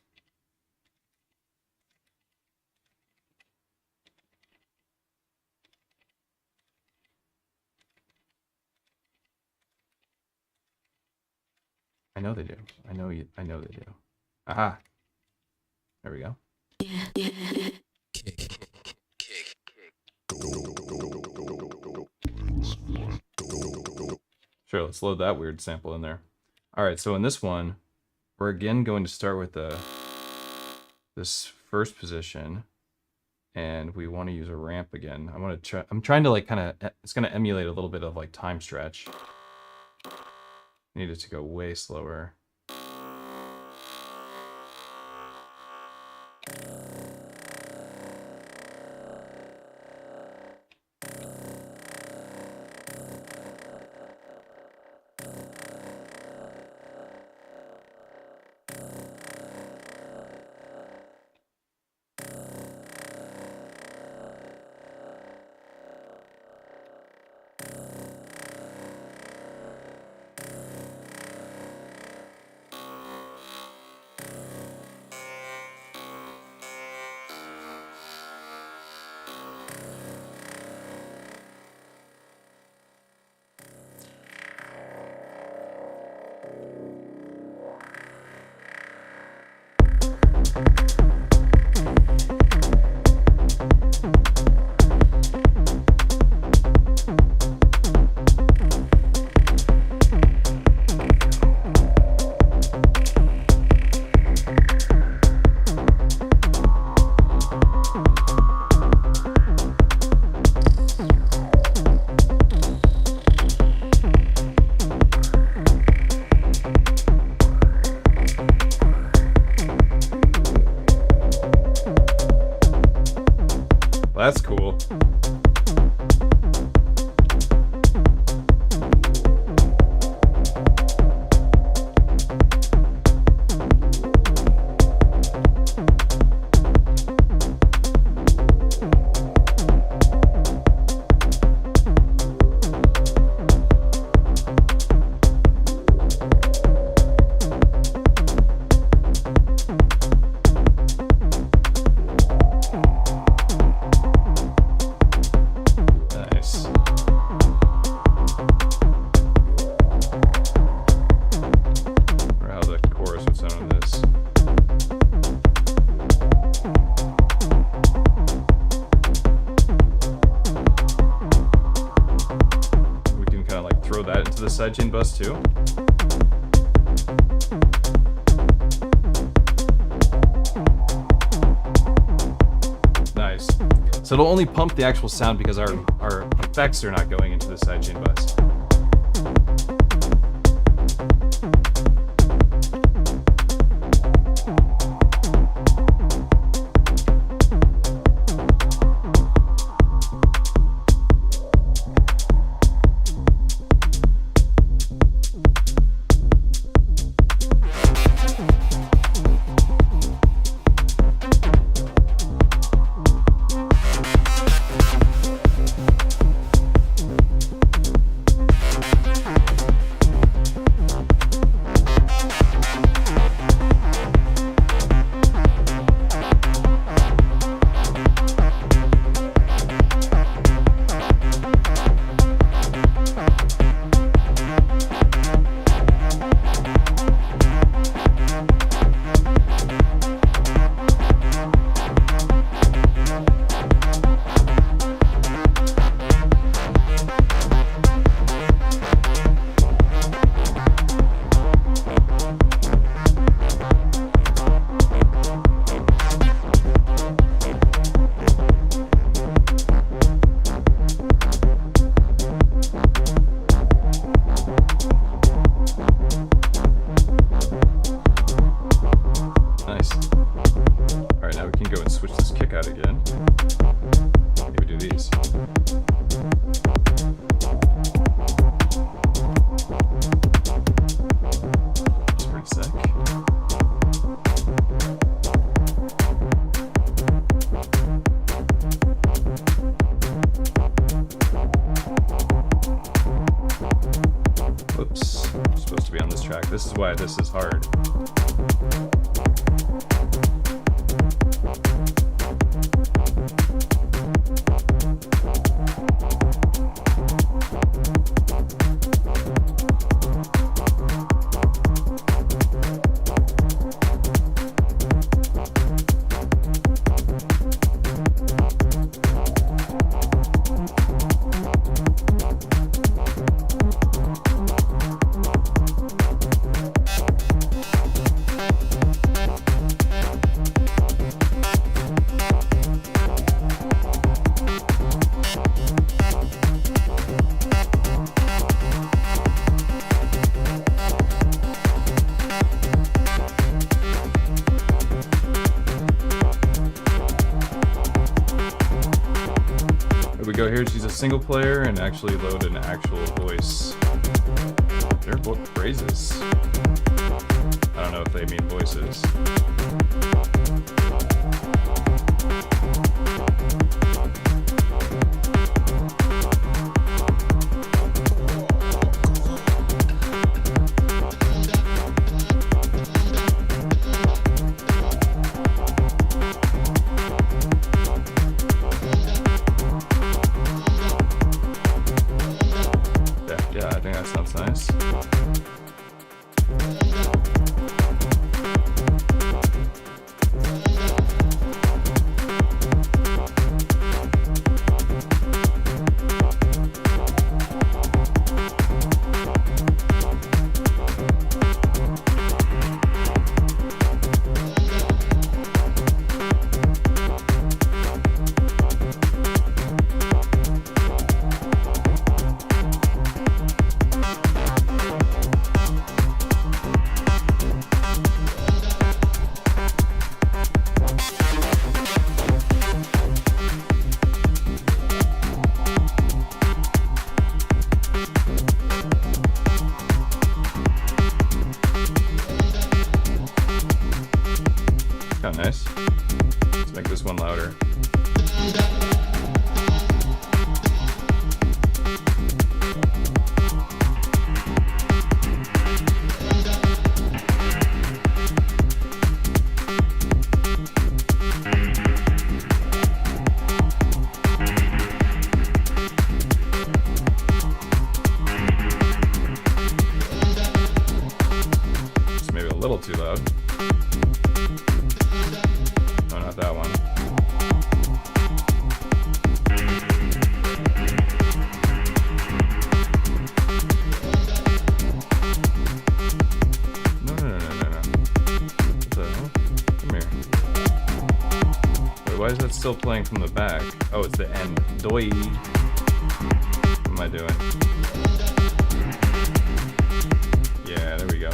I know they do. I know they do. Aha. There we go. Sure, let's load that weird sample in there. All right, so in this one, we're again going to start with this first position, and we want to use a ramp again. I'm trying to like it's gonna emulate a little bit of like time stretch. Need it to go way slower. That's cool. Sidechain bus too. Nice. So it'll only pump the actual sound because our effects are not going into the sidechain bus. This is why this is hard. Go here, choose a single player, and actually load an actual voice. They're both phrases. I don't know if they mean voices. kind of nice. Let's make this one louder. Too loud. No, not that one. No. What the hell? Come here. Wait, why is that still playing from the back? Oh, it's the end. Doi. What am I doing? Yeah, there we go.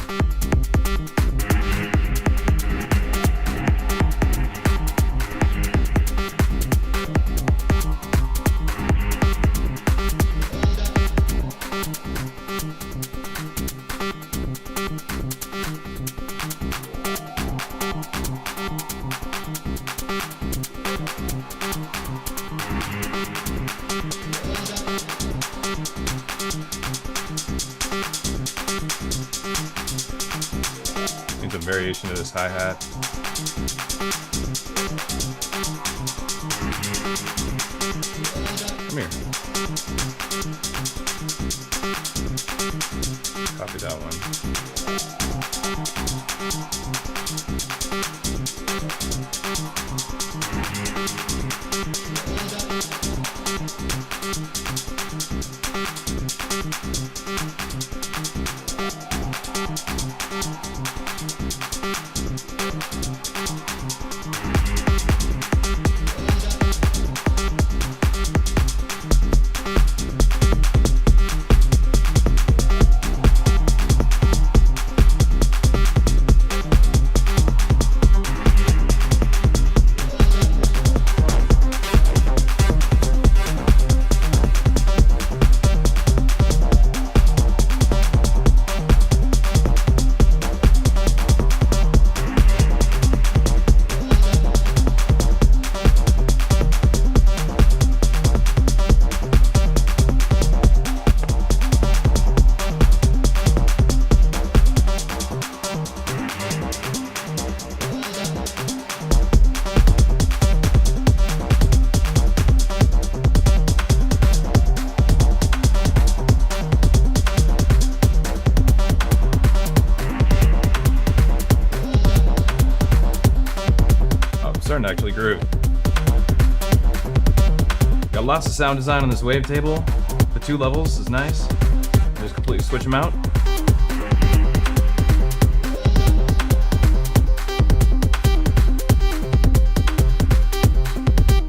Need some variation to this hi-hat. Come here. Copy that one. Starting to actually groove. Got lots of sound design on this wavetable. The 2 levels is nice. Just completely switch them out.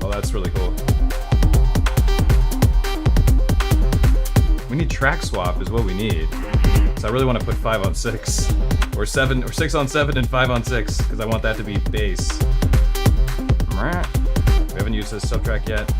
Oh, that's really cool. We need track swap is what we need. So I really want to put 5 on 6. Or 7 or 6 on 7 and 5 on 6, because I want that to be bass. We haven't used this Subtrack yet.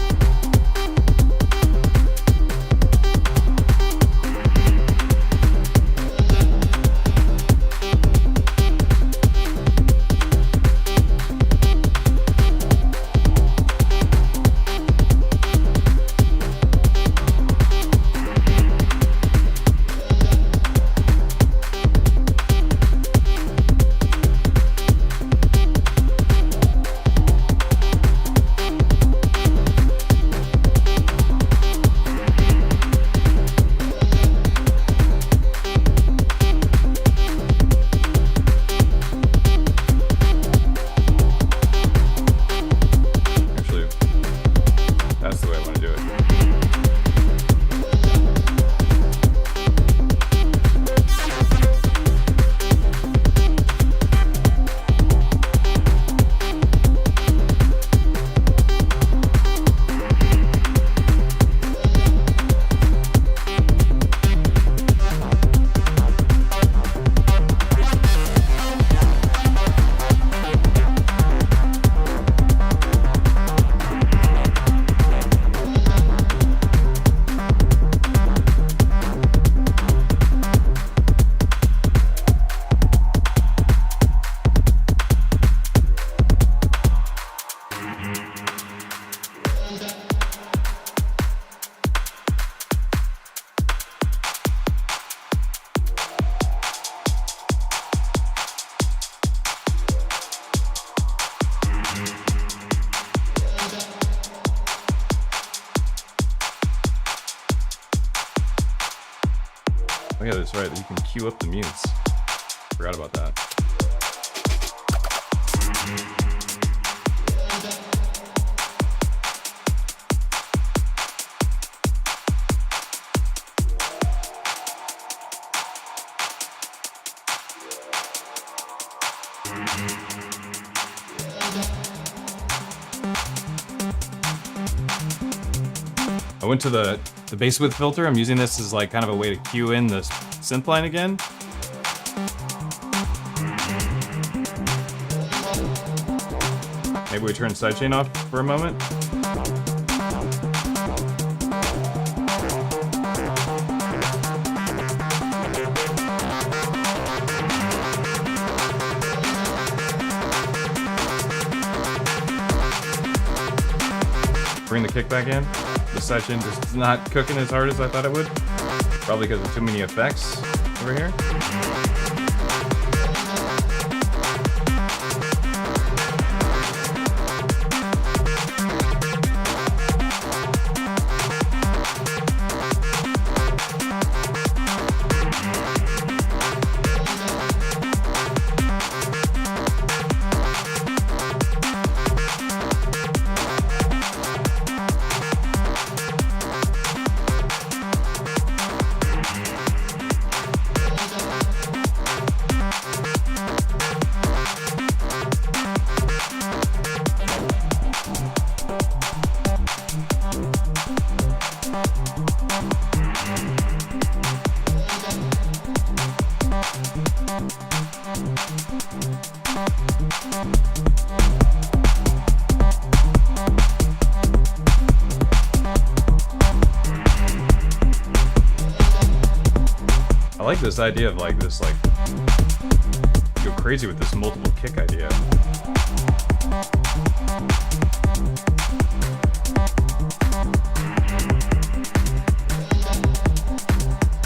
that's right. You can queue up the mutes. Forgot about that. I went to the bass width filter. I'm using this as like kind of a way to cue in the synth line again. Maybe we turn Sidechain off for a moment. Bring the kick back in. The Sidechain just not cooking as hard as I thought it would. Probably because of too many effects over here. I like this idea of like this, like, go crazy with this multiple kick idea.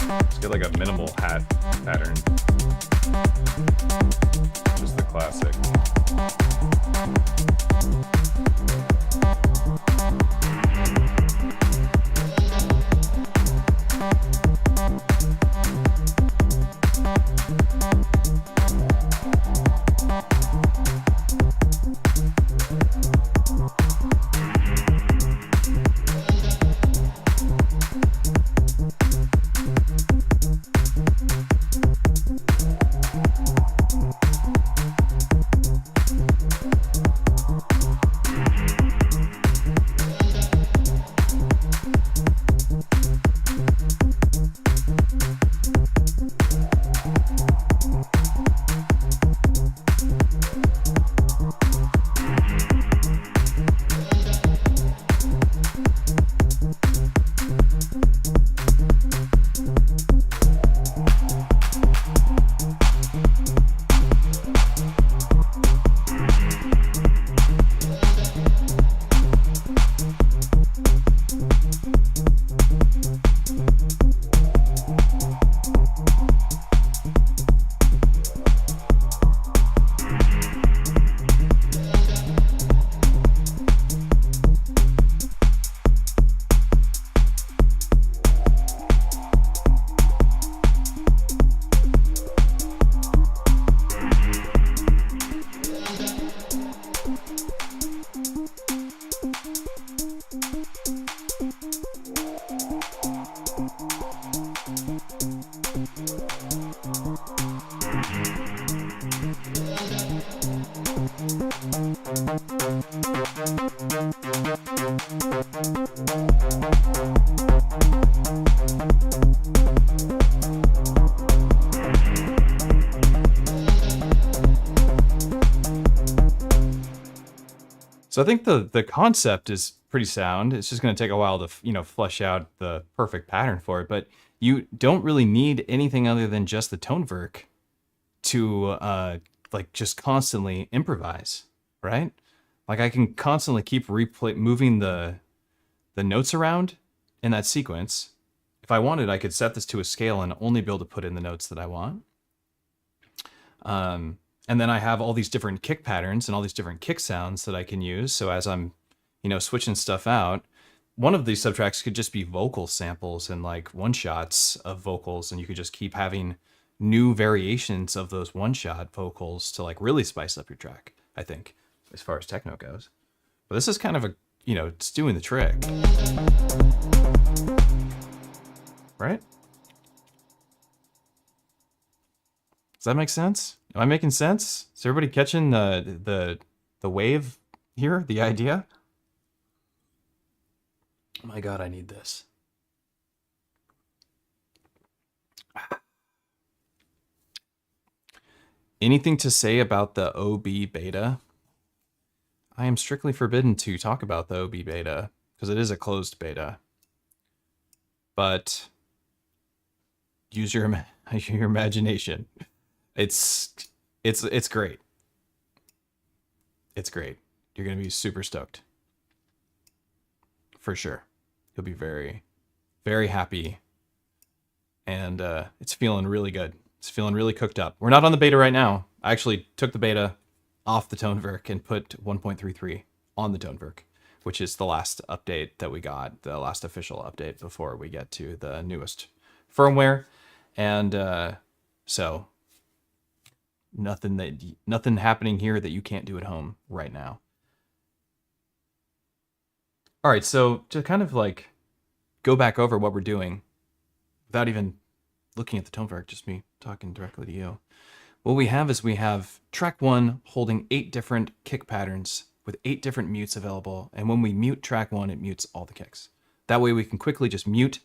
Let's get like a minimal hat pattern. Just the classic. So I think the concept is pretty sound. It's just going to take a while to, flesh out the perfect pattern for it. But you don't really need anything other than just the Tonverk to just constantly improvise, right? Like I can constantly keep moving the notes around in that sequence. If I wanted, I could set this to a scale and only be able to put in the notes that I want. And then I have all these different kick patterns and all these different kick sounds that I can use. So as I'm, switching stuff out, one of these subtracks could just be vocal samples and like one-shots of vocals, and you could just keep having new variations of those one-shot vocals to like really spice up your track, I think, as far as techno goes. But this is kind of a, you know, it's doing the trick. Right? Does that make sense? Am I making sense? Is everybody catching the wave here, the idea? Oh my God, I need this. Anything to say about the OB beta? I am strictly forbidden to talk about the OB beta because it is a closed beta. But use your imagination. It's great. It's great. You're gonna be super stoked. For sure. You'll be very, very happy. And it's feeling really good. It's feeling really cooked up. We're not on the beta right now. I actually took the beta off the Tonverk and put 1.33 on the Tonverk, which is the last update that we got, the last official update before we get to the newest firmware. And so nothing happening here that you can't do at home right now. All right, so to kind of like go back over what we're doing without even looking at the Tonverk, just me talking directly to you. What we have is we have track 1 holding 8 different kick patterns with 8 different mutes available. And when we mute track 1, it mutes all the kicks. That way we can quickly just mute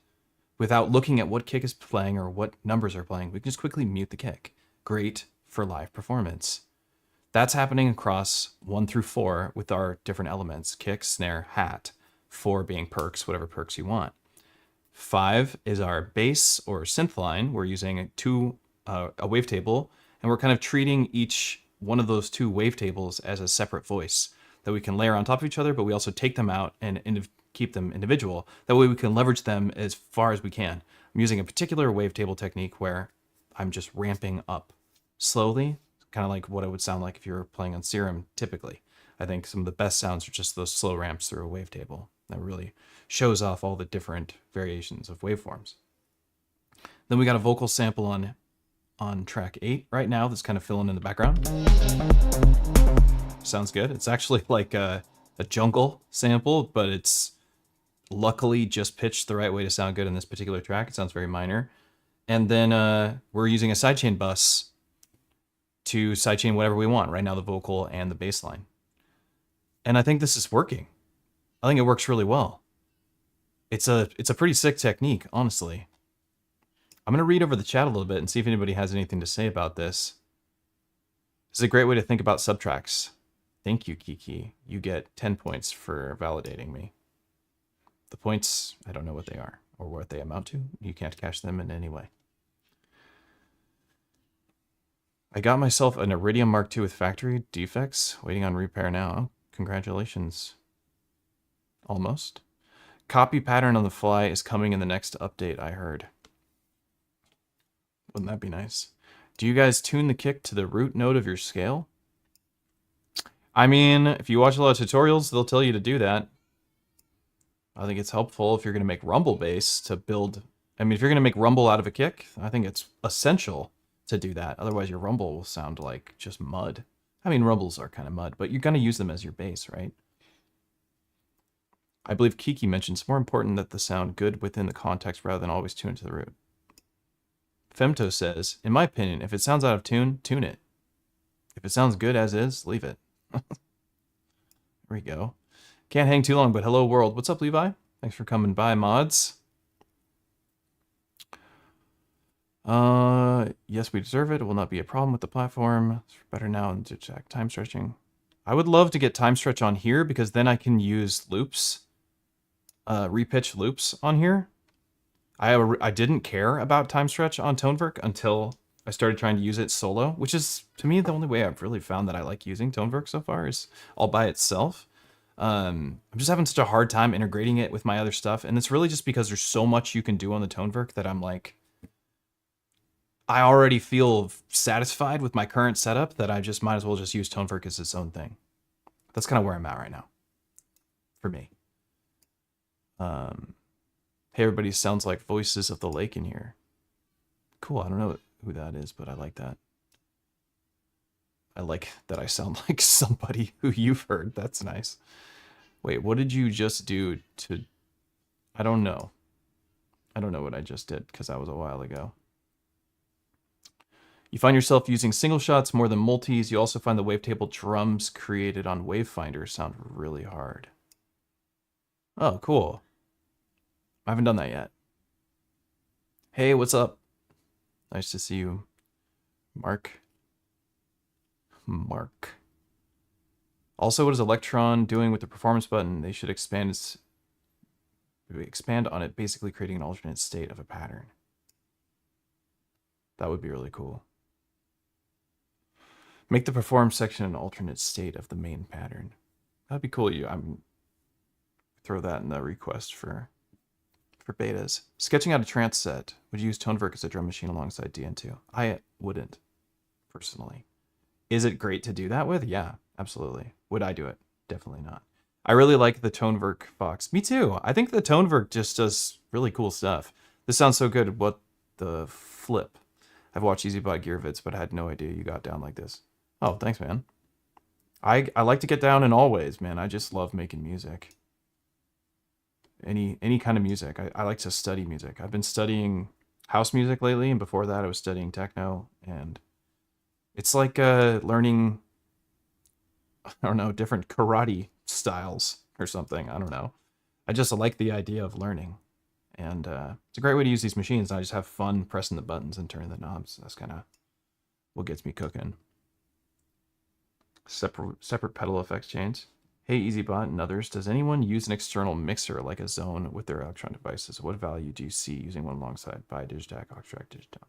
without looking at what kick is playing or what numbers are playing. We can just quickly mute the kick. Great for live performance. That's happening across 1 through 4 with our different elements: kick, snare, hat. 4 being perks, whatever perks you want. 5 is our bass or synth line. We're using a wavetable, and we're kind of treating each one of those 2 wavetables as a separate voice that we can layer on top of each other, but we also take them out and keep them individual. That way we can leverage them as far as we can. I'm using a particular wavetable technique where I'm just ramping up slowly, kind of like what it would sound like if you were playing on Serum typically. I think some of the best sounds are just those slow ramps through a wavetable. That really shows off all the different variations of waveforms. Then we got a vocal sample on track 8 right now that's kind of filling in the background. Sounds good. It's actually like a jungle sample, but it's luckily just pitched the right way to sound good in this particular track. It sounds very minor. And then we're using a sidechain bus to sidechain whatever we want. Right now, the vocal and the bass line. And I think this is working. I think it works really well. It's a pretty sick technique, honestly. I'm going to read over the chat a little bit and see if anybody has anything to say about this. This is a great way to think about subtracks. Thank you, Kiki. You get 10 points for validating me. The points, I don't know what they are or what they amount to. You can't cash them in any way. I got myself an Iridium Mark II with factory defects, waiting on repair now. Congratulations. Almost. Copy pattern on the fly is coming in the next update, I heard. Wouldn't that be nice? Do you guys tune the kick to the root note of your scale? I mean, if you watch a lot of tutorials, they'll tell you to do that. I think it's helpful if you're going to make rumble bass to build... I mean, if you're going to make rumble out of a kick, I think it's essential to do that. Otherwise, your rumble will sound like just mud. I mean, rumbles are kind of mud, but you're going to use them as your bass, right? I believe Kiki mentioned it's more important that the sound good within the context rather than always tune to the root. Femto says, in my opinion, if it sounds out of tune, tune it. If it sounds good as is, leave it. There we go. Can't hang too long, but hello world. What's up, Levi? Thanks for coming by, mods. Yes, we deserve it. It will not be a problem with the platform. It's better now than to check time stretching. I would love to get time stretch on here because then I can use loops, repitch loops on here. I didn't care about time stretch on Tonverk until I started trying to use it solo, which is, to me, the only way I've really found that I like using Tonverk so far is all by itself. I'm just having such a hard time integrating it with my other stuff, and it's really just because there's so much you can do on the Tonverk that I'm like, I already feel satisfied with my current setup that I just might as well just use Tonverk as its own thing. That's kind of where I'm at right now, for me. Hey, everybody, sounds like Voices of the Lake in here. Cool, I don't know who that is, but I like that. I like that I sound like somebody who you've heard. That's nice. Wait, what did you just do to... I don't know. I don't know what I just did, because that was a while ago. You find yourself using single shots more than multis. You also find the wavetable drums created on Wavefinder sound really hard. Oh, cool. I haven't done that yet. Hey, what's up? Nice to see you, Mark. Also, what is Electron doing with the performance button? They should expand on it, basically creating an alternate state of a pattern. That would be really cool. Make the perform section an alternate state of the main pattern. That'd be cool. I'm throw that in the request for betas. Sketching out a trance set. Would you use Tonverk as a drum machine alongside DN2? I wouldn't, personally. Is it great to do that with? Yeah, absolutely. Would I do it? Definitely not. I really like the Tonverk box. Me too. I think the Tonverk just does really cool stuff. This sounds so good. What the flip? I've watched EZBOT gear vids, but I had no idea you got down like this. Oh, thanks, man. I like to get down in all ways, man. I just love making music. Any kind of music. I like to study music. I've been studying house music lately, and before that I was studying techno, and it's like learning, I don't know, different karate styles or something. I don't know. I just like the idea of learning, and it's a great way to use these machines. I just have fun pressing the buttons and turning the knobs. That's kind of what gets me cooking. Separate pedal effects chains. Hey, EZBOT and others, does anyone use an external mixer like a zone with their Electron devices? What value do you see using one alongside by Digitac, Octrack, Digitone?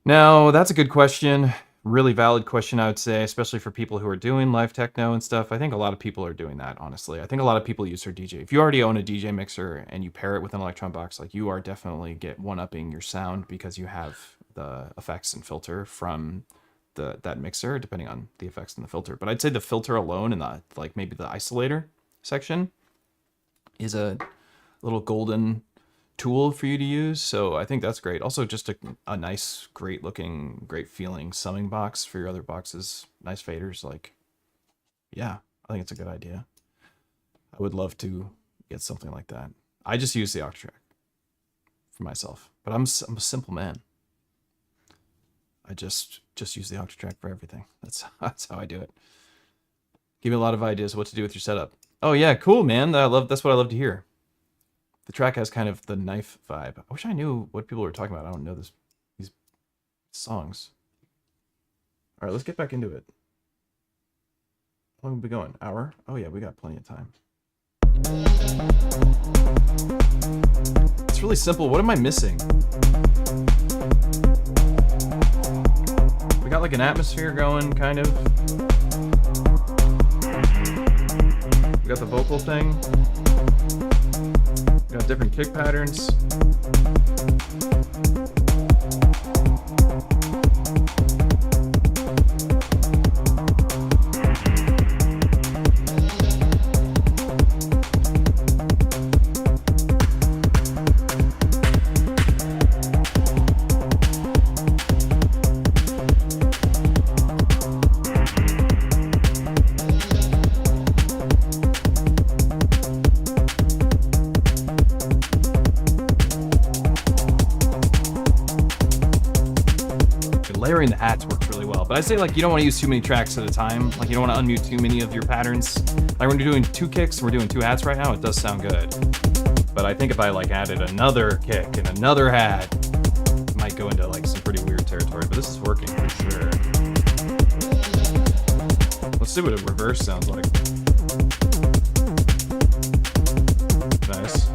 Now, that's a good question. Really valid question, I would say, especially for people who are doing live techno and stuff. I think a lot of people are doing that, honestly. I think a lot of people use their DJ. If you already own a DJ mixer and you pair it with an Electron box, like, you are definitely one-upping your sound because you have the effects and filter from that mixer, depending on the effects in the filter. But I'd say the filter alone and the, like, maybe the isolator section is a little golden tool for you to use. So I think that's great. Also, just a nice, great looking, great feeling summing box for your other boxes. Nice faders. Like, yeah, I think it's a good idea. I would love to get something like that. I just use the Octrack for myself, but I'm a simple man. I just use the Octrack for everything. That's how I do it. Give me a lot of ideas what to do with your setup. Oh yeah, cool, man. That's what I love to hear. The track has kind of the knife vibe. I wish I knew what people were talking about. I don't know these songs. All right, let's get back into it. How long have we been going? Hour? Oh yeah, we got plenty of time. It's really simple. What am I missing? We got like an atmosphere going, kind of. We got the vocal thing. We got different kick patterns. Layering the hats works really well, but I'd say, like, you don't want to use too many tracks at a time. Like, you don't want to unmute too many of your patterns. Like, when you're doing 2 kicks and we're doing 2 hats right now, it does sound good. But I think if I, like, added another kick and another hat, it might go into, like, some pretty weird territory. But this is working for sure. Let's see what a reverse sounds like. Nice.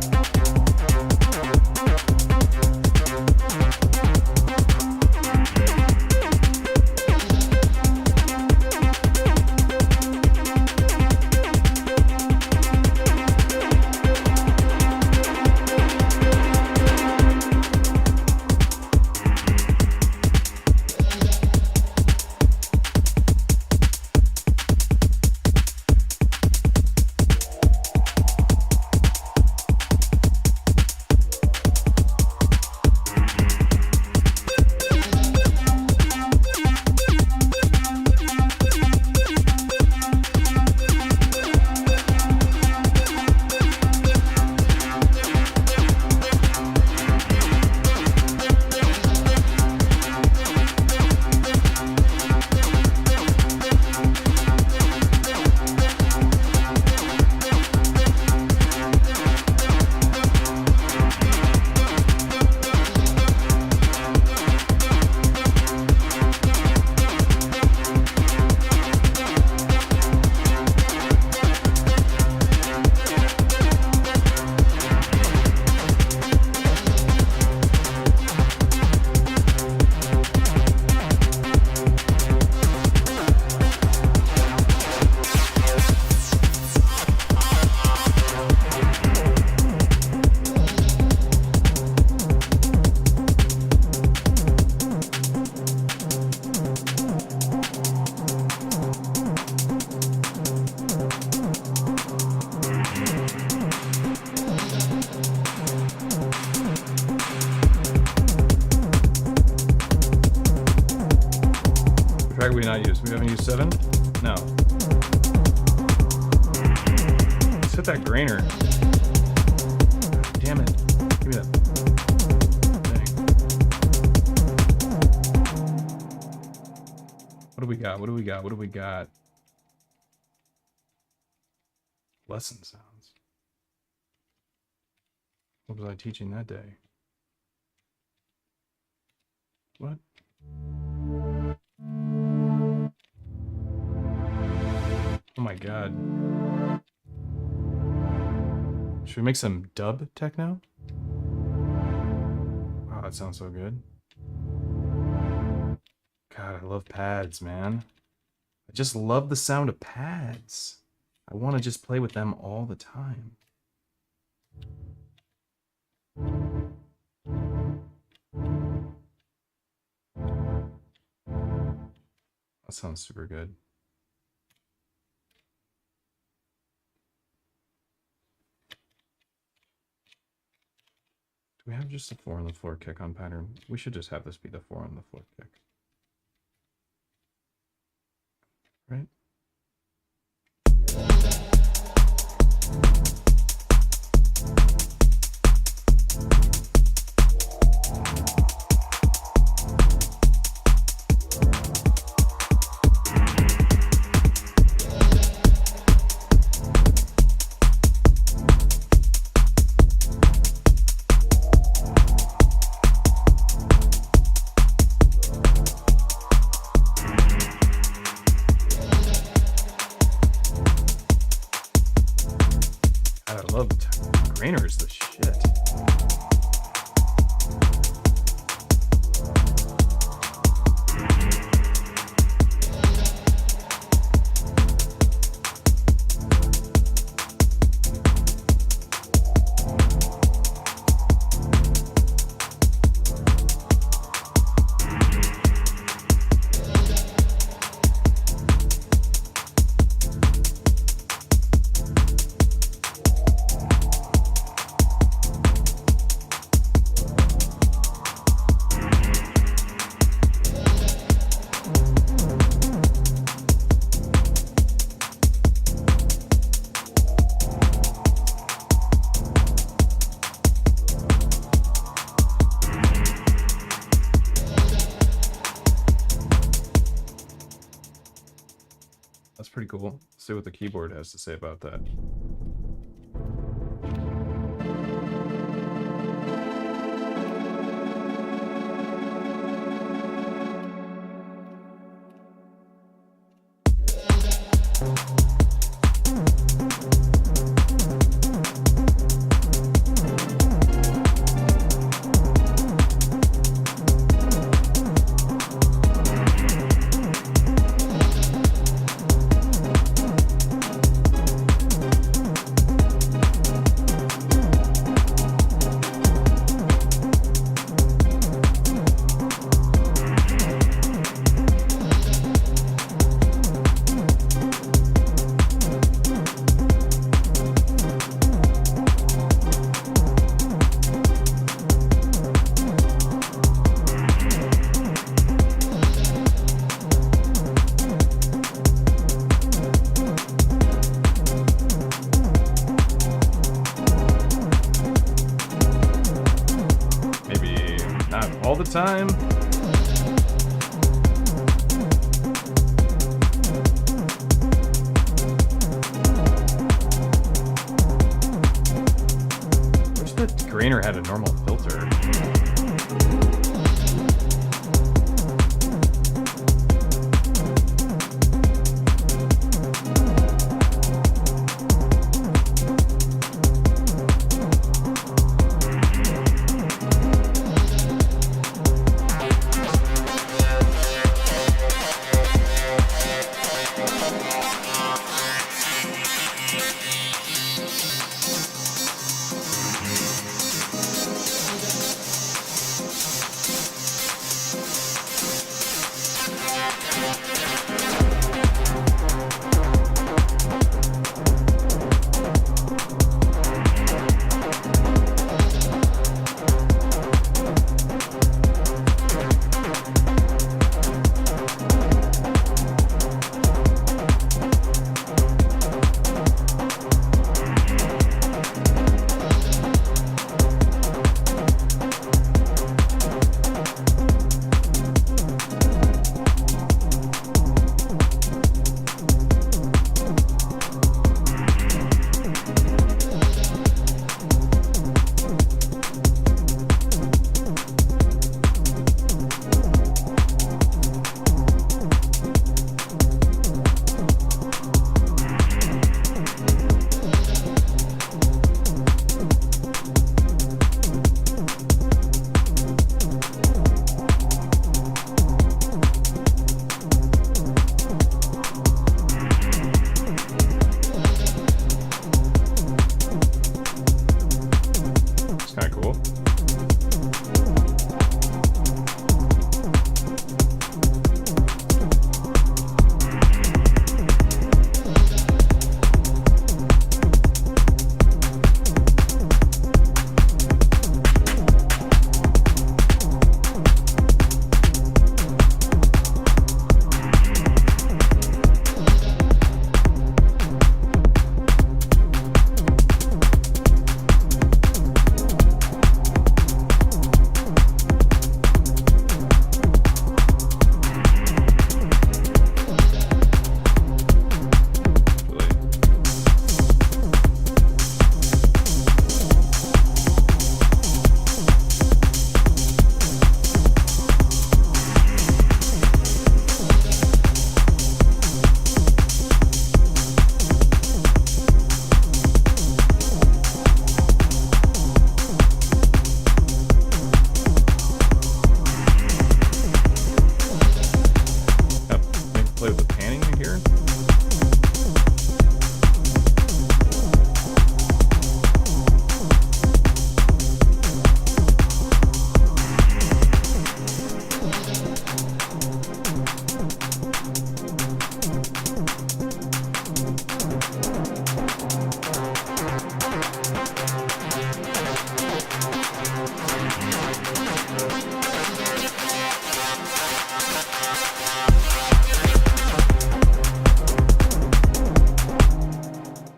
track we not used? We haven't used 7? No. Let's hit that grainer. Damn it. Give me that thing. What do we got? What do we got? What do we got? Lesson sounds. What was I teaching that day? What? Oh my god. Should we make some dub techno? Wow, that sounds so good. God, I love pads, man. I just love the sound of pads. I want to just play with them all the time. That sounds super good. Do we have just a 4 on the floor kick on pattern? We should just have this be the 4 on the floor kick. Right? Grainer is the shit. That's pretty cool. Let's see what the keyboard has to say about that. All the time. Wish that grainer had a normal filter.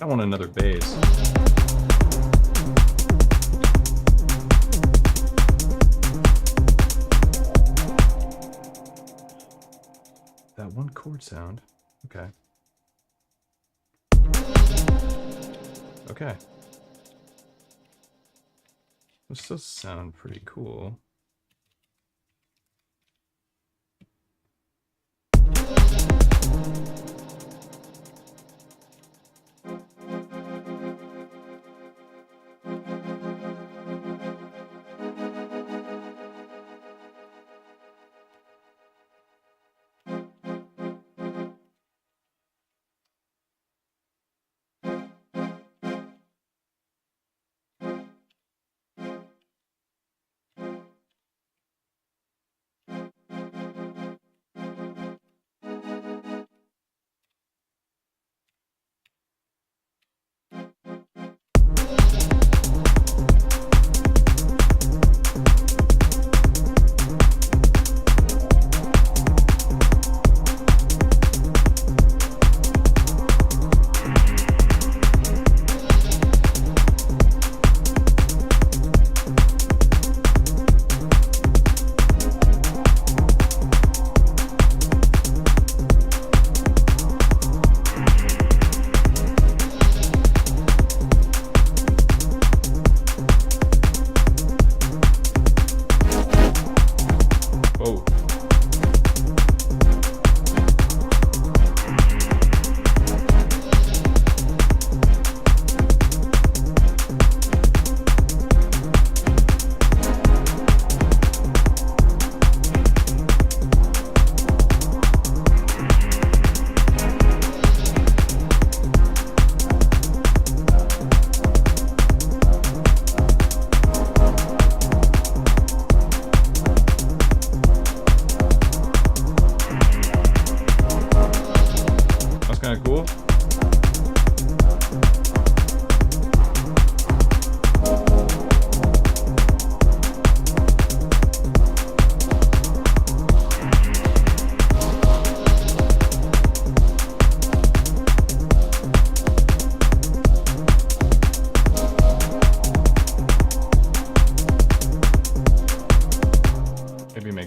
of want another bass. That one chord sound. Okay. Okay. This does sound pretty cool.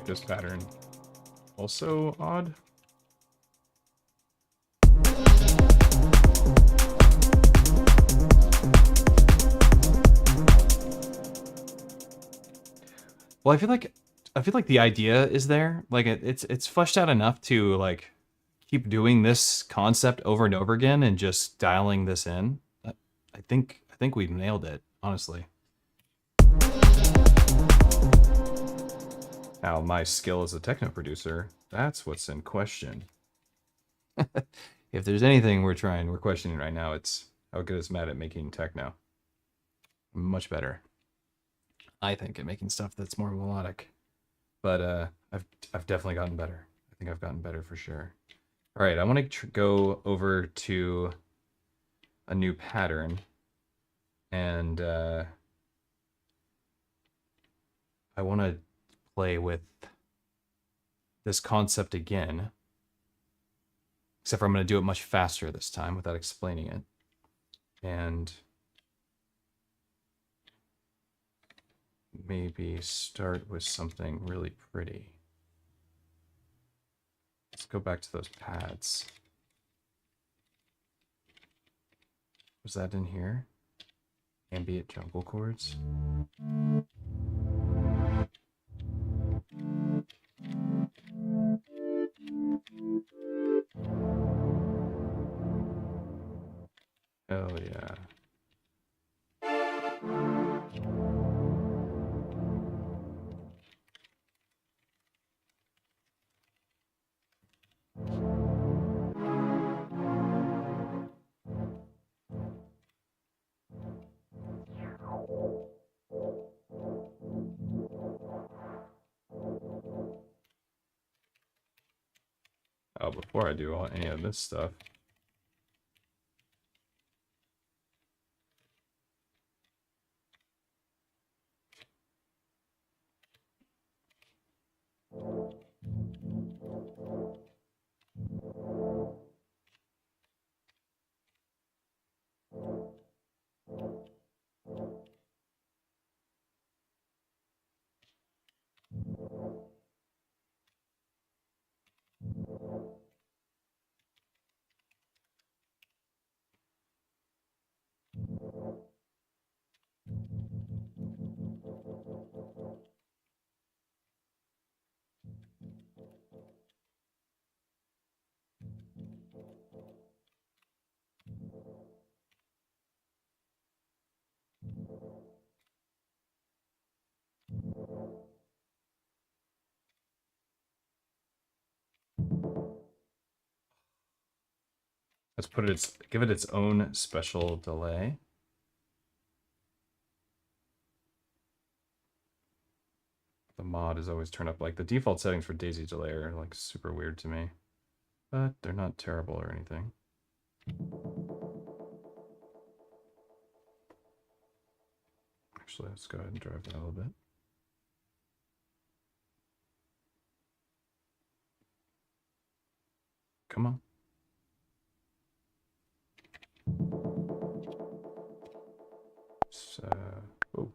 This pattern also odd. Well, I feel like the idea is there. Like it's fleshed out enough to like keep doing this concept over and over again and just dialing this in. I think we've nailed it, honestly. Now, my skill as a techno producer, that's what's in question. If there's anything we're questioning right now, it's how good is Matt at making techno. Much better, I think, at making stuff that's more melodic. But I've definitely gotten better. I think I've gotten better for sure. All right, I want to go over to a new pattern, and I want to play with this concept again, except for I'm going to do it much faster this time without explaining it. And maybe start with something really pretty. Let's go back to those pads. Was that in here? Ambient jungle chords? Hell yeah. Oh, before I do any of this stuff, Let's give it its own special delay. The mod is always turned up. Like the default settings for Daisy delay are like super weird to me, but they're not terrible or anything. Actually, let's go ahead and drive that a little bit. Come on. So, oh.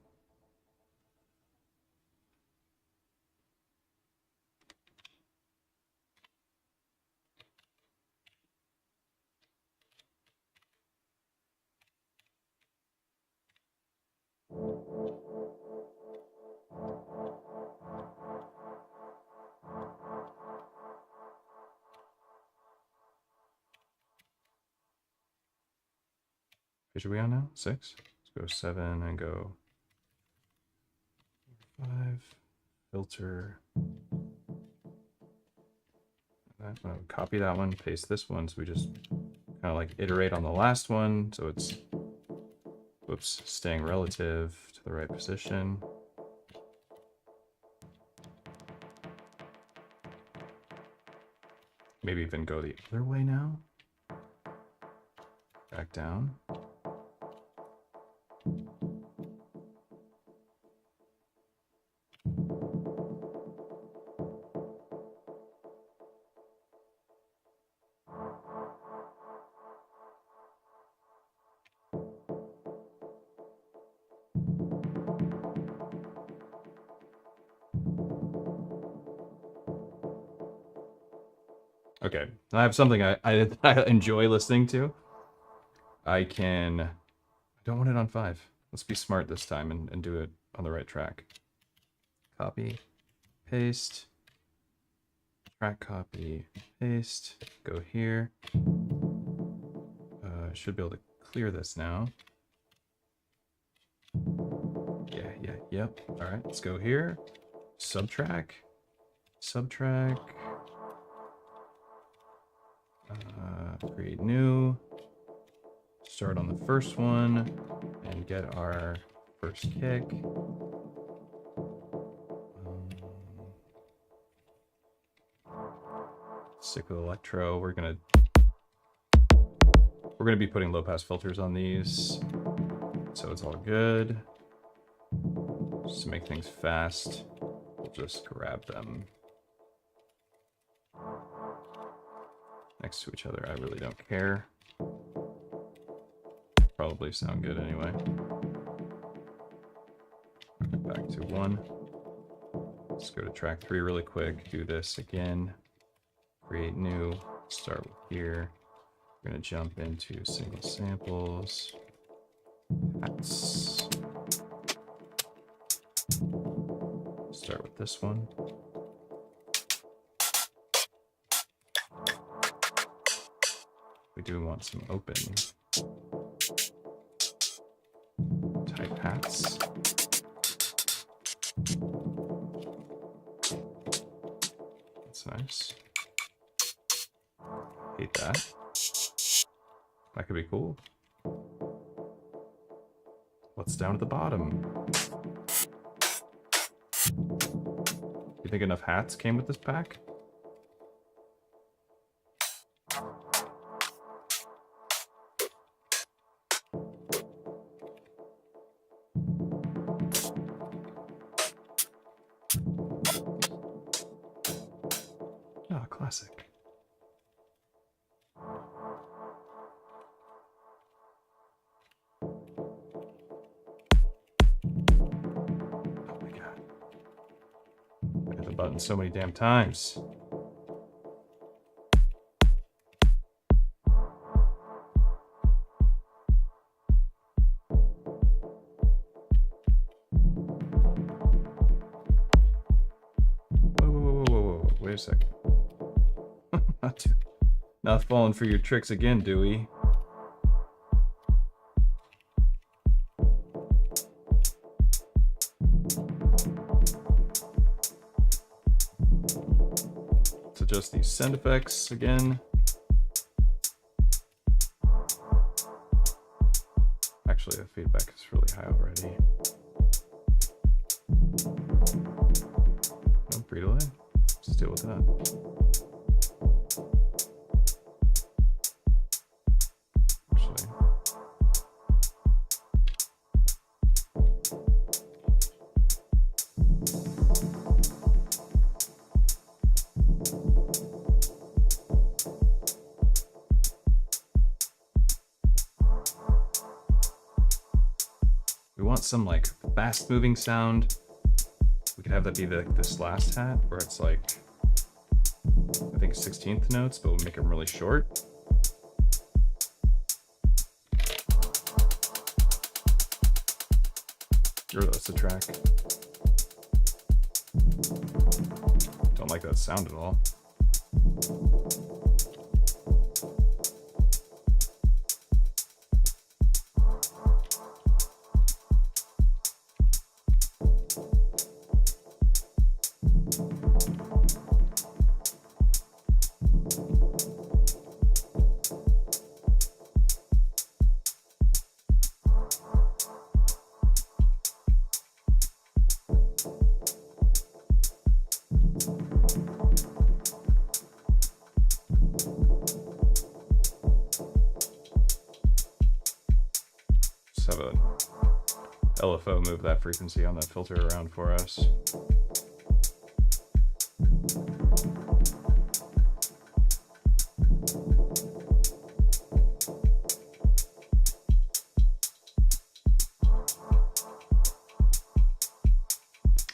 Which are we on now? 6? Let's go 7 and go 5. Filter. I'm gonna copy that one, paste this one, so we just kind of like iterate on the last one, so it's, whoops, staying relative to the right position. Maybe even go the other way now. Back down. Okay, I have something I enjoy listening to. I don't want it on 5. Let's be smart this time and do it on the right track. Copy, paste, track copy, paste, go here. Should be able to clear this now. Yep. All right, let's go here. Subtrack. Create new. Start on the first one and get our first kick. Stick with electro. We're gonna be putting low pass filters on these, so it's all good. Just to make things fast, we'll just grab them next to each other. I really don't care. Probably sound good anyway. Back to 1. Let's go to track 3 really quick. Do this again. Create new. Start with here. We're going to jump into single samples. Hats. Start with this one. We do want some open type hats. That's nice. Hate that. That could be cool. What's down at the bottom? You think enough hats came with this pack? Classic. Oh my god. I hit the button so many damn times. Whoa. Wait a second. Not falling for your tricks again, Dewey. Let's adjust these send effects again. Actually, the feedback is really high already. No pre-delay? Let's deal with that. Actually. We want some like fast moving sound. We could have that be this last hat where it's like, I think 16th notes, but we'll make them really short. Or that's the track. Don't like that sound at all. Have a LFO move that frequency on that filter around for us.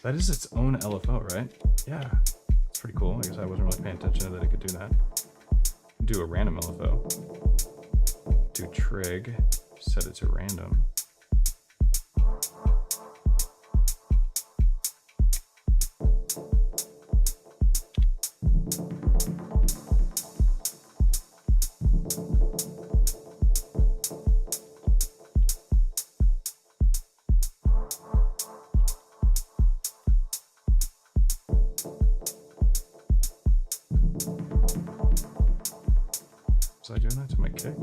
That is its own LFO, right? Yeah, it's pretty cool. I guess I wasn't really paying attention to that it could do that. Do a random LFO. Do trig. Set it to random. Was I doing that to my kick?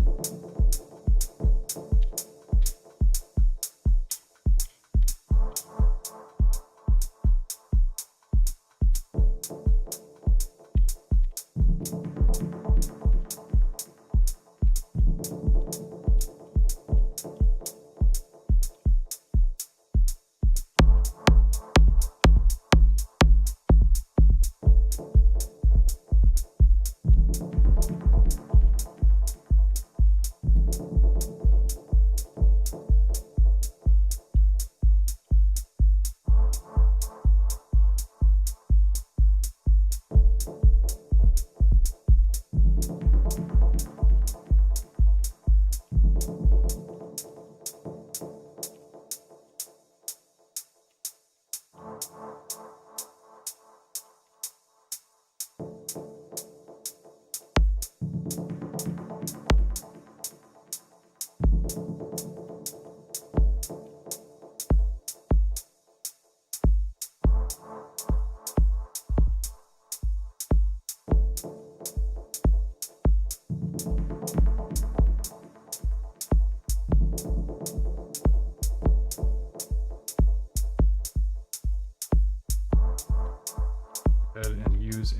And use a,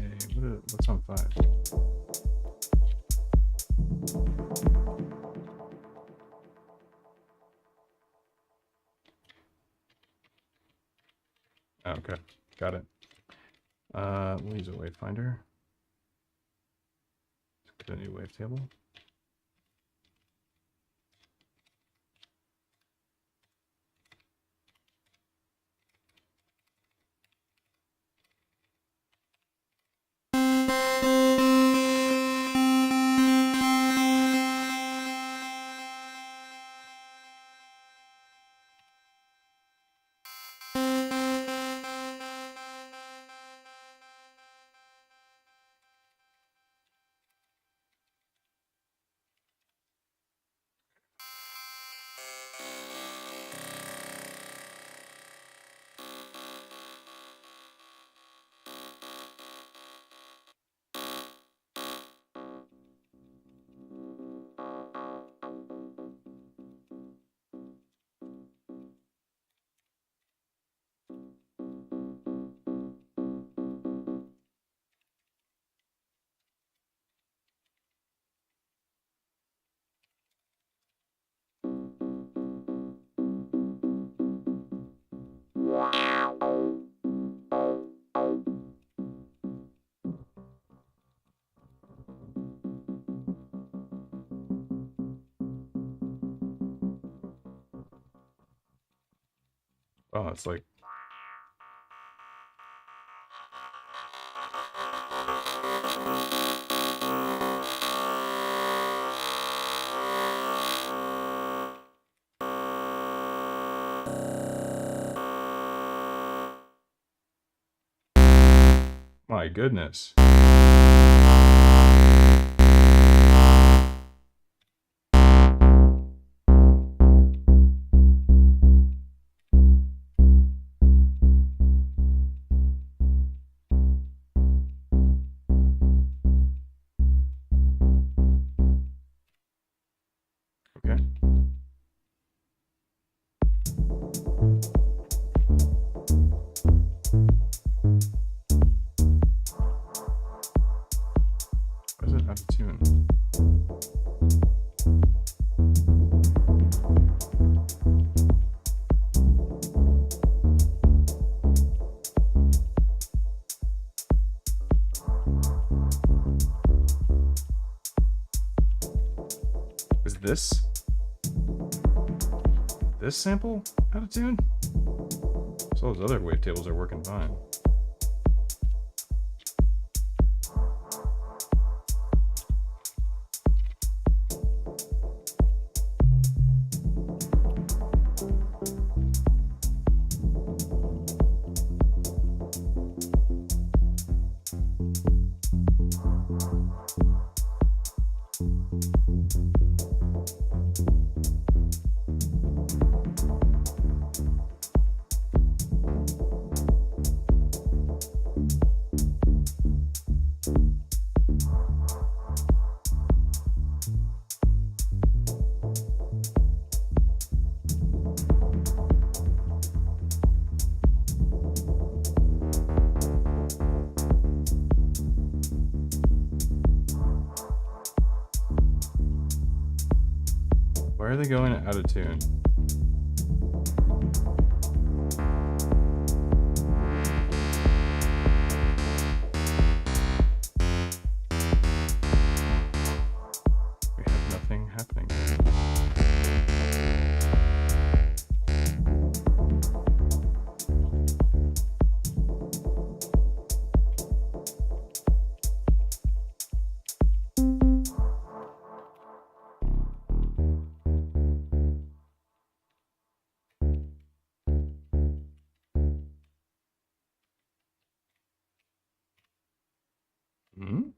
what's on 5? Oh, okay, got it. We'll use a Wavefinder. Let's get a new wavetable. Oh, it's like... My goodness. Okay. Why is it out of tune? Is this sample out of tune? So those other wavetables are working fine. Why are they going out of tune? We have nothing happening. Hmm?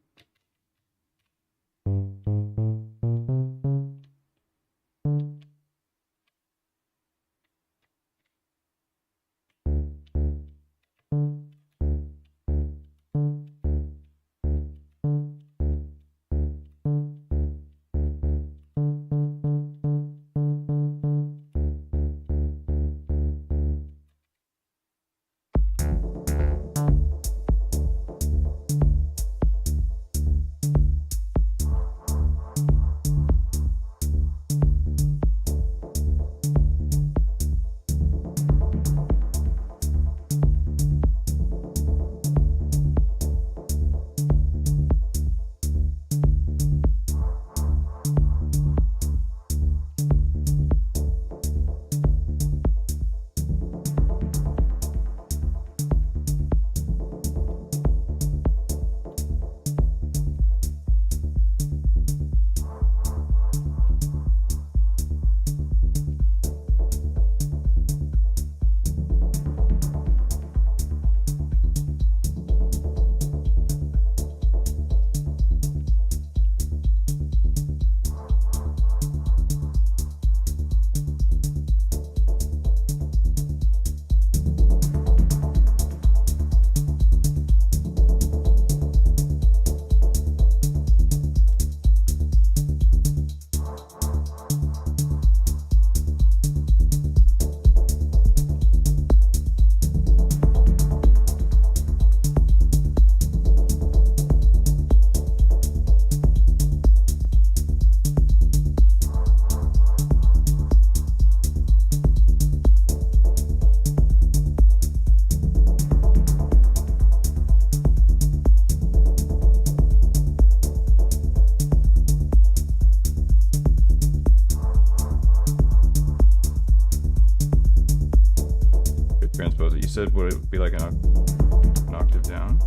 said would it be like an octave down?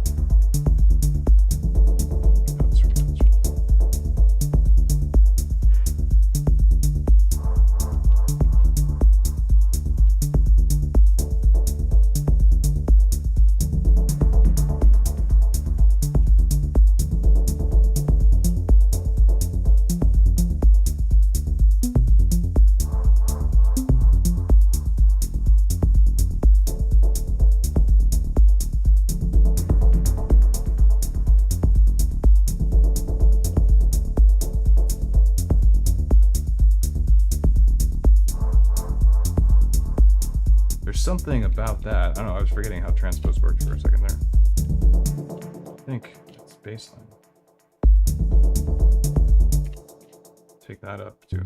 Something about that. I don't know, I was forgetting how transpose worked for a second there. I think it's baseline. Take that up too.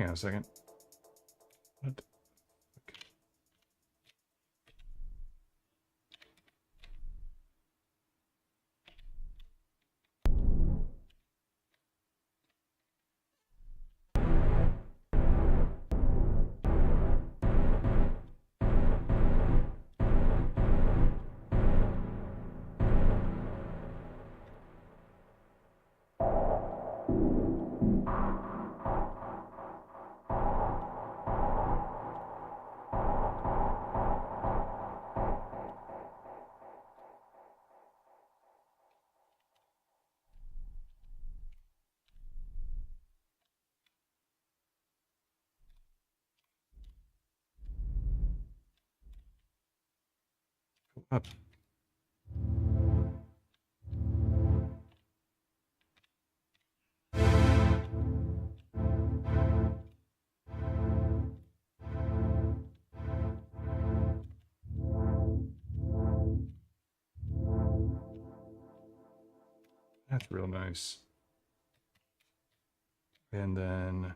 A second. What? Okay. Up. That's real nice. And then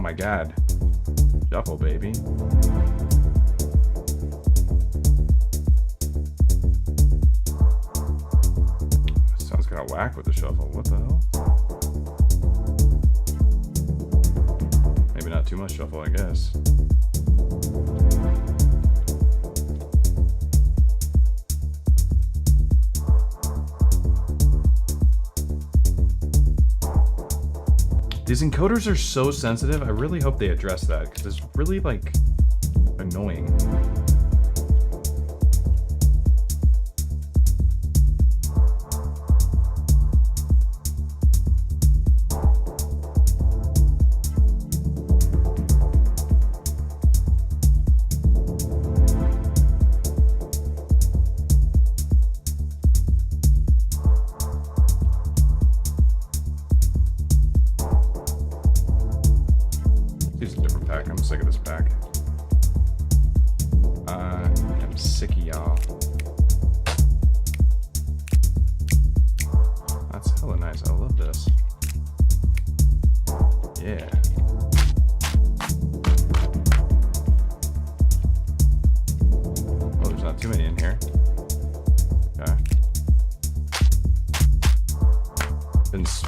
my God. Shuffle, baby. kind of whack with the shuffle. What the hell? Maybe not too much shuffle, I guess. These encoders are so sensitive. I really hope they address that because it's really like annoying.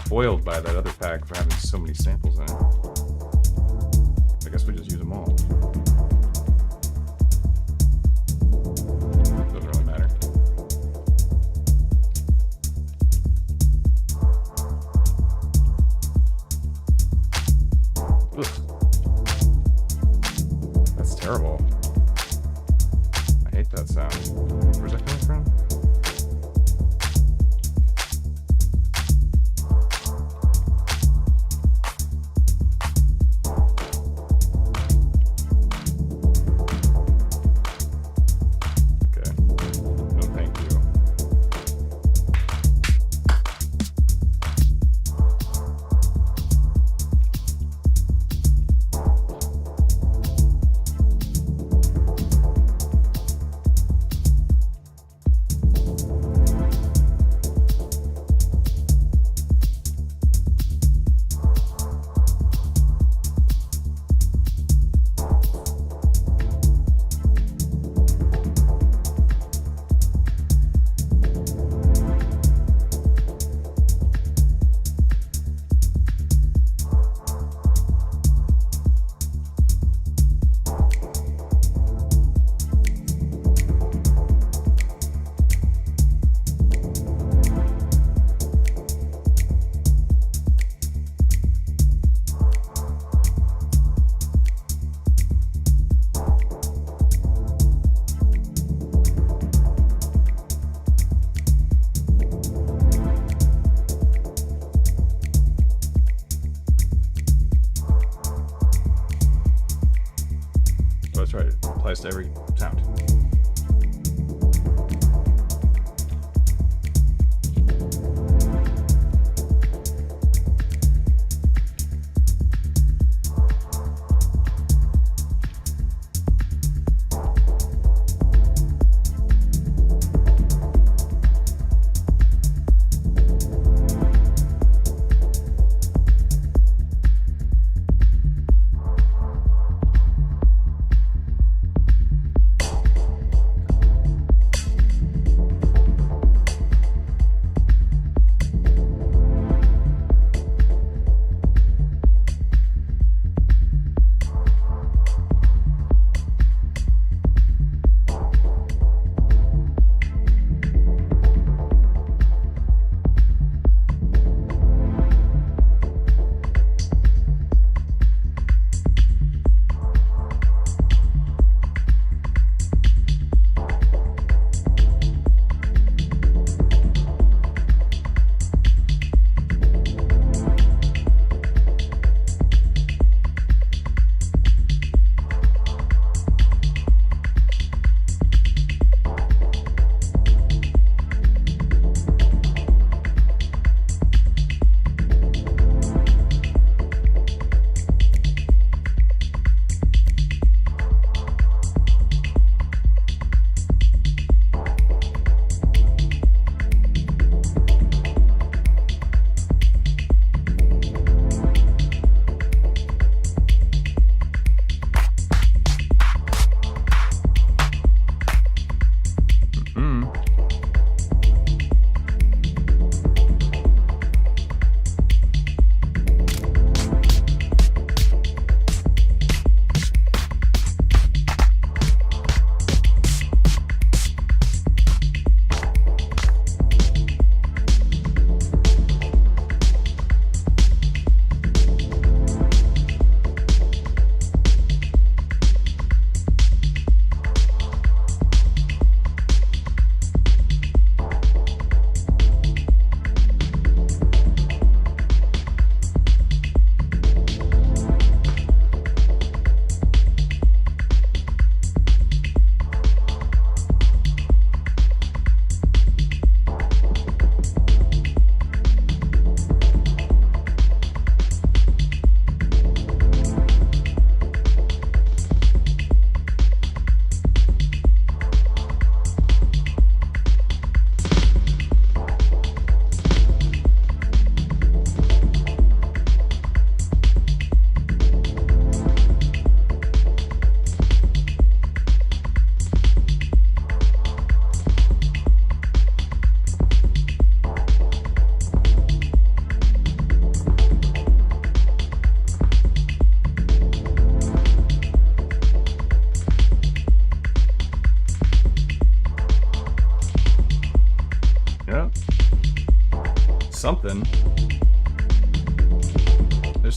Spoiled by that other pack for having so many samples in it. I guess we just use them all. Doesn't really matter. Ugh. That's terrible. I hate that sound. Where's that coming from? To every sound.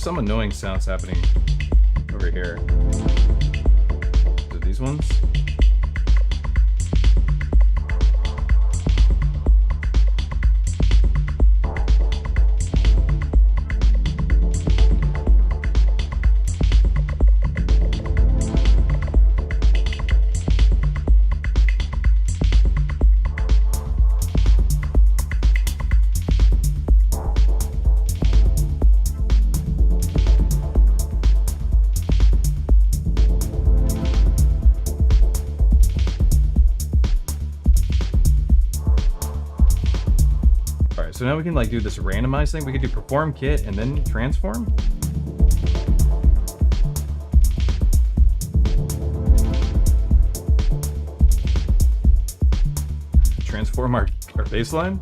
some annoying sounds happening over here. Is it these ones? So now we can like do this randomize thing. We could do perform kit and then transform. Transform our baseline.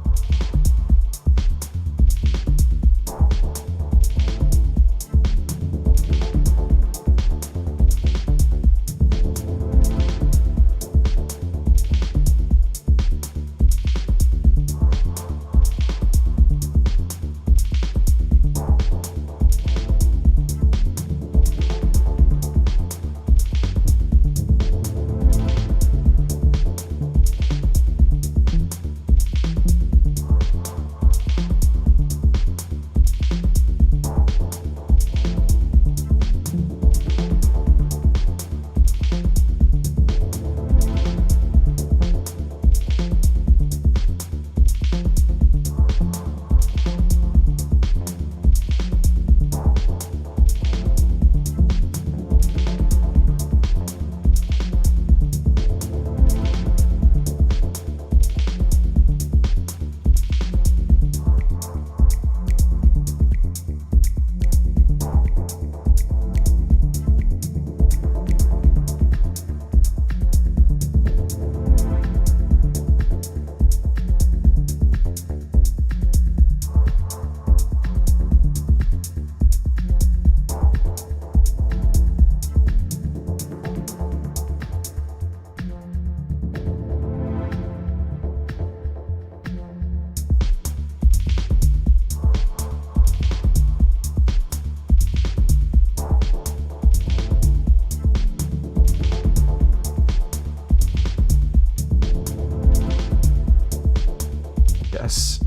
Yes.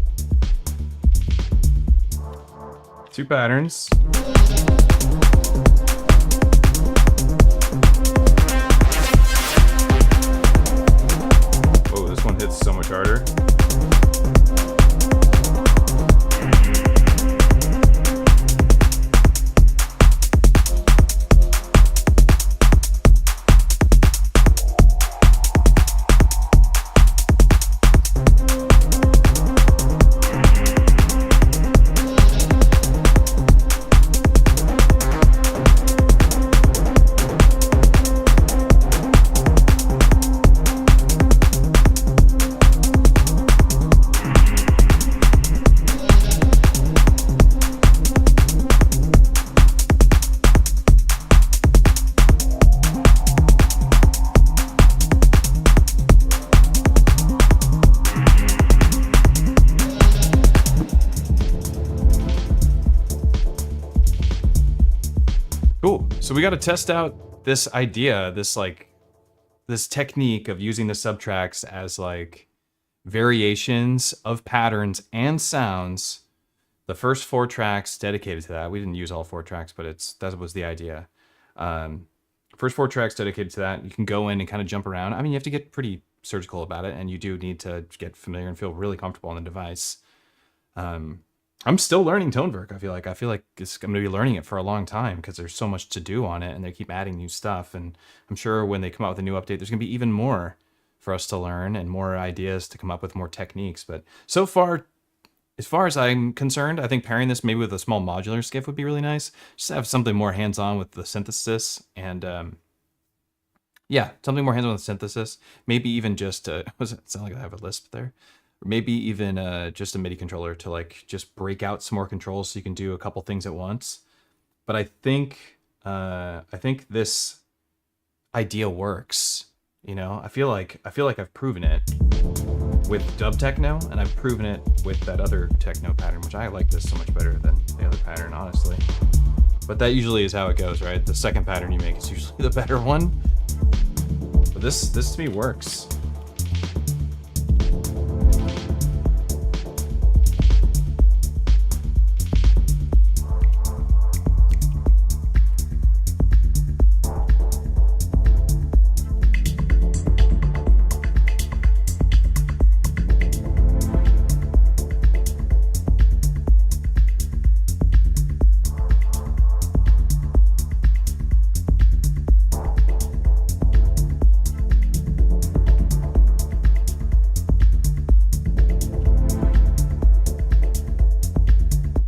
2 patterns. Oh, this one hits so much harder. Cool. So we got to test out this idea, this technique of using the subtracks as like variations of patterns and sounds. The first 4 tracks dedicated to that. We didn't use all 4 tracks, but that was the idea. First 4 tracks dedicated to that. You can go in and kind of jump around. I mean, you have to get pretty surgical about it, and you do need to get familiar and feel really comfortable on the device. I'm still learning Tonverk. I feel like I'm going to be learning it for a long time because there's so much to do on it, and they keep adding new stuff. And I'm sure when they come out with a new update, there's going to be even more for us to learn and more ideas to come up with more techniques. But so far, as far as I'm concerned, I think pairing this maybe with a small modular skiff would be really nice. Just have something more hands-on with the synthesis and yeah, something more hands-on with synthesis. Maybe even just was it sound like I have a Lisp there? Or maybe even just a MIDI controller to like just break out some more controls so you can do a couple things at once. But I think this idea works. You know, I feel like I've proven it with dub techno, and I've proven it with that other techno pattern, which I like this so much better than the other pattern, honestly. But that usually is how it goes, right? The second pattern you make is usually the better one. But this to me works.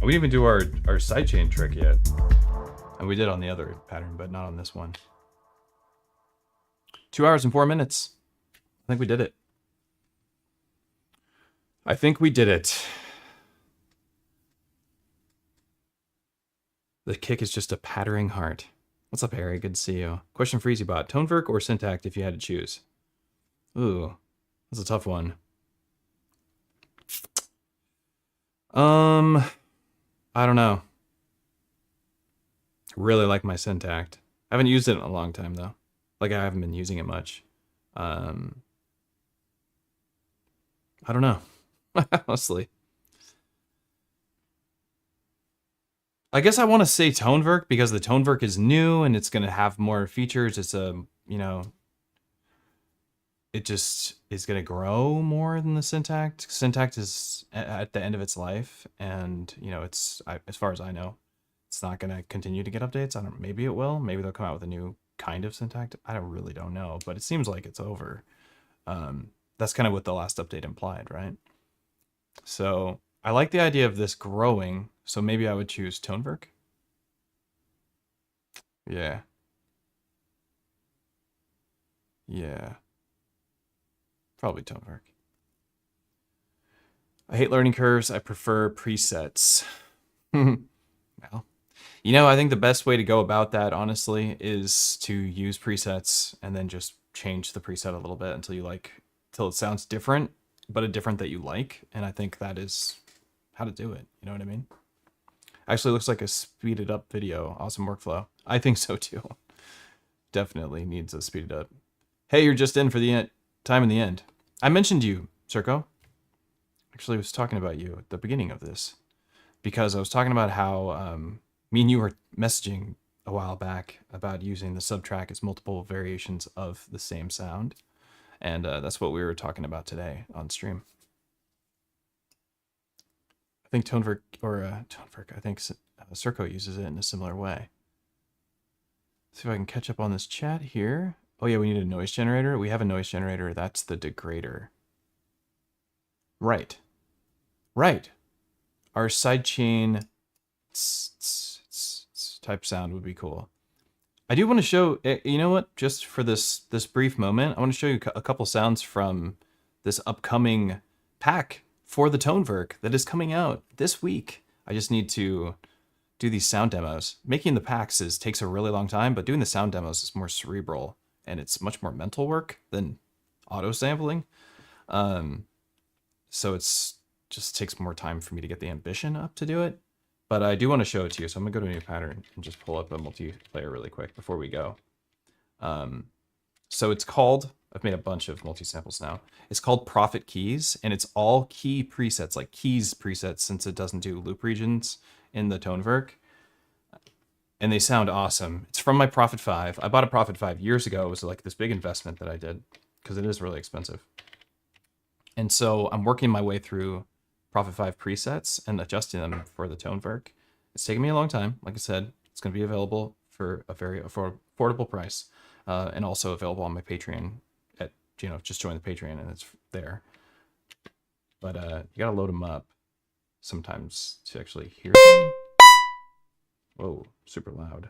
We didn't even do our sidechain trick yet. And we did on the other pattern, but not on this one. 2 hours and 4 minutes. I think we did it. I think we did it. The kick is just a pattering heart. What's up, Harry? Good to see you. Question for EZBOT. Tonverk or Syntact if you had to choose? Ooh, that's a tough one. I don't know. Really like my Syntact. I haven't used it in a long time though. Like I haven't been using it much. I don't know. Honestly. I guess I want to say Tonverk because the Tonverk is new and it's going to have more features. It's a, it just is going to grow more than the Syntact. Syntact is at the end of its life, and it's as far as I know, it's not going to continue to get updates. I don't. Maybe it will. Maybe they'll come out with a new kind of Syntact. I really don't know, but it seems like it's over. That's kind of what the last update implied, right? So I like the idea of this growing. So maybe I would choose Tonverk. Yeah. Yeah. Probably Tonverk. I hate learning curves. I prefer presets. Well, I think the best way to go about that, honestly, is to use presets and then just change the preset a little bit until it sounds different, but a different that you like. And I think that is how to do it. You know what I mean? Actually looks like a speeded up video. Awesome workflow. I think so too. Definitely needs a speeded up. Hey, you're just in for the time in the end. I mentioned you, Circo. Actually, I was talking about you at the beginning of this because I was talking about how me and you were messaging a while back about using the Subtrack as multiple variations of the same sound. And that's what we were talking about today on stream. I think Tonverk, I think Circo uses it in a similar way. Let's see if I can catch up on this chat here. Oh yeah, we need a noise generator. We have a noise generator. That's the degrader. Right. Right. Our sidechain type sound would be cool. I do want to show, you know what? Just for this brief moment, I want to show you a couple sounds from this upcoming pack for the Tonverk that is coming out this week. I just need to do these sound demos. Making the packs takes a really long time, but doing the sound demos is more cerebral. And it's much more mental work than auto sampling. So it's just takes more time for me to get the ambition up to do it. But I do want to show it to you. So I'm gonna go to a new pattern and just pull up a multiplayer really quick before we go. So it's called, I've made a bunch of multi-samples now. It's called Prophet Keys, and it's all key presets, like keys presets, since it doesn't do loop regions in the Tonverk. And they sound awesome. It's from my Prophet 5. I bought a Prophet 5 years ago. It was like this big investment that I did because it is really expensive. And so I'm working my way through Prophet 5 presets and adjusting them for the Tonverk. It's taken me a long time. Like I said, it's going to be available for a very affordable price, and also available on my Patreon at, just join the Patreon and it's there. But you got to load them up sometimes to actually hear them. Whoa, super loud.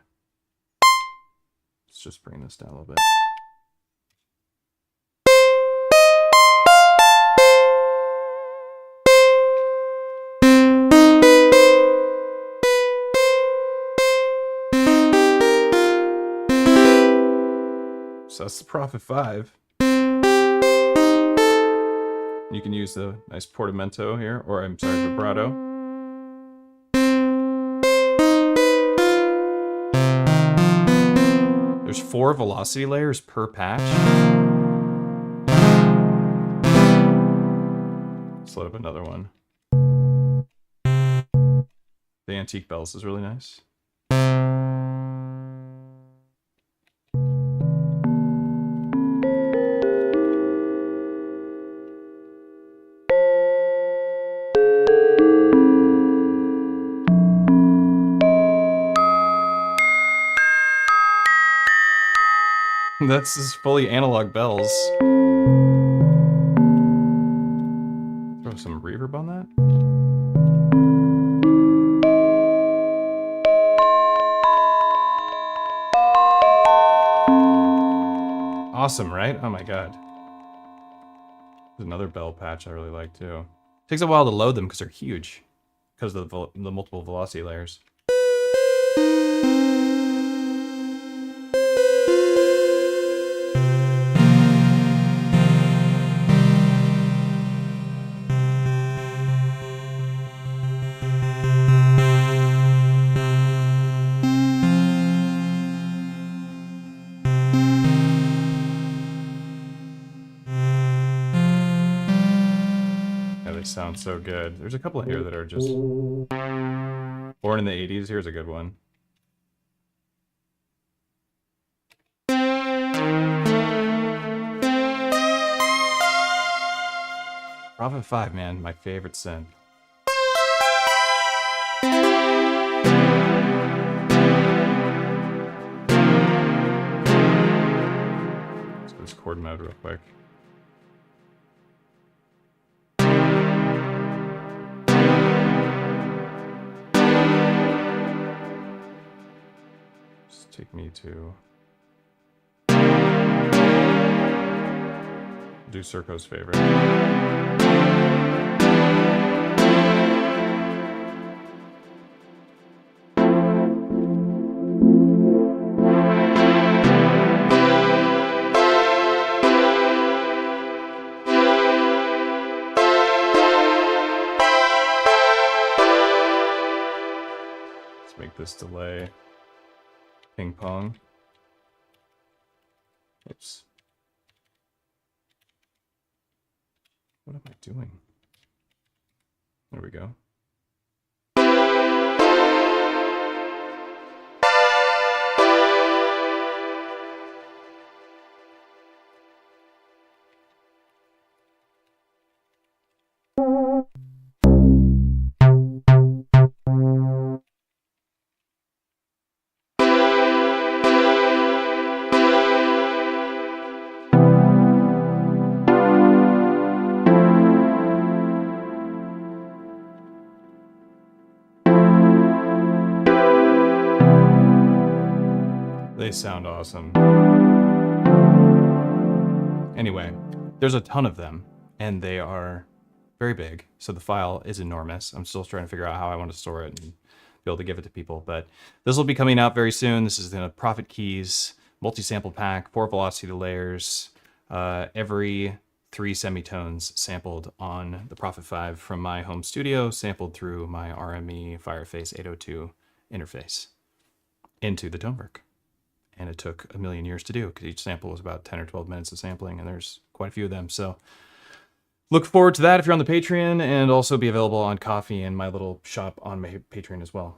Let's just bring this down a little bit. So that's the Prophet 5. You can use the nice portamento here, or I'm sorry, vibrato. 4 velocity layers per patch. Let's load up another one. The antique bells is really nice. That's just fully analog bells. Throw some reverb on that. Awesome, right? Oh my god. There's another bell patch I really like too. Takes a while to load them because they're huge, because of the multiple velocity layers. Sounds so good. There's a couple here that are just born in the 80s. Here's a good one. Prophet 5, man, my favorite synth. Let's go this chord mode real quick. Take me to do Circo's favorite. Let's make this delay ping pong. Oops. What am I doing? There we go. They sound awesome. Anyway, there's a ton of them, and they are very big, so the file is enormous. I'm still trying to figure out how I want to store it and be able to give it to people, but this will be coming out very soon. This is the Prophet Keys multi-sample pack, 4 velocity layers, every 3 semitones sampled on the Prophet 5 from my home studio, sampled through my RME Fireface 802 interface into the Tonverk. And it took a million years to do because each sample was about 10 or 12 minutes of sampling, and there's quite a few of them. So look forward to that if you're on the Patreon, and also be available on Coffee and my little shop on my Patreon as well.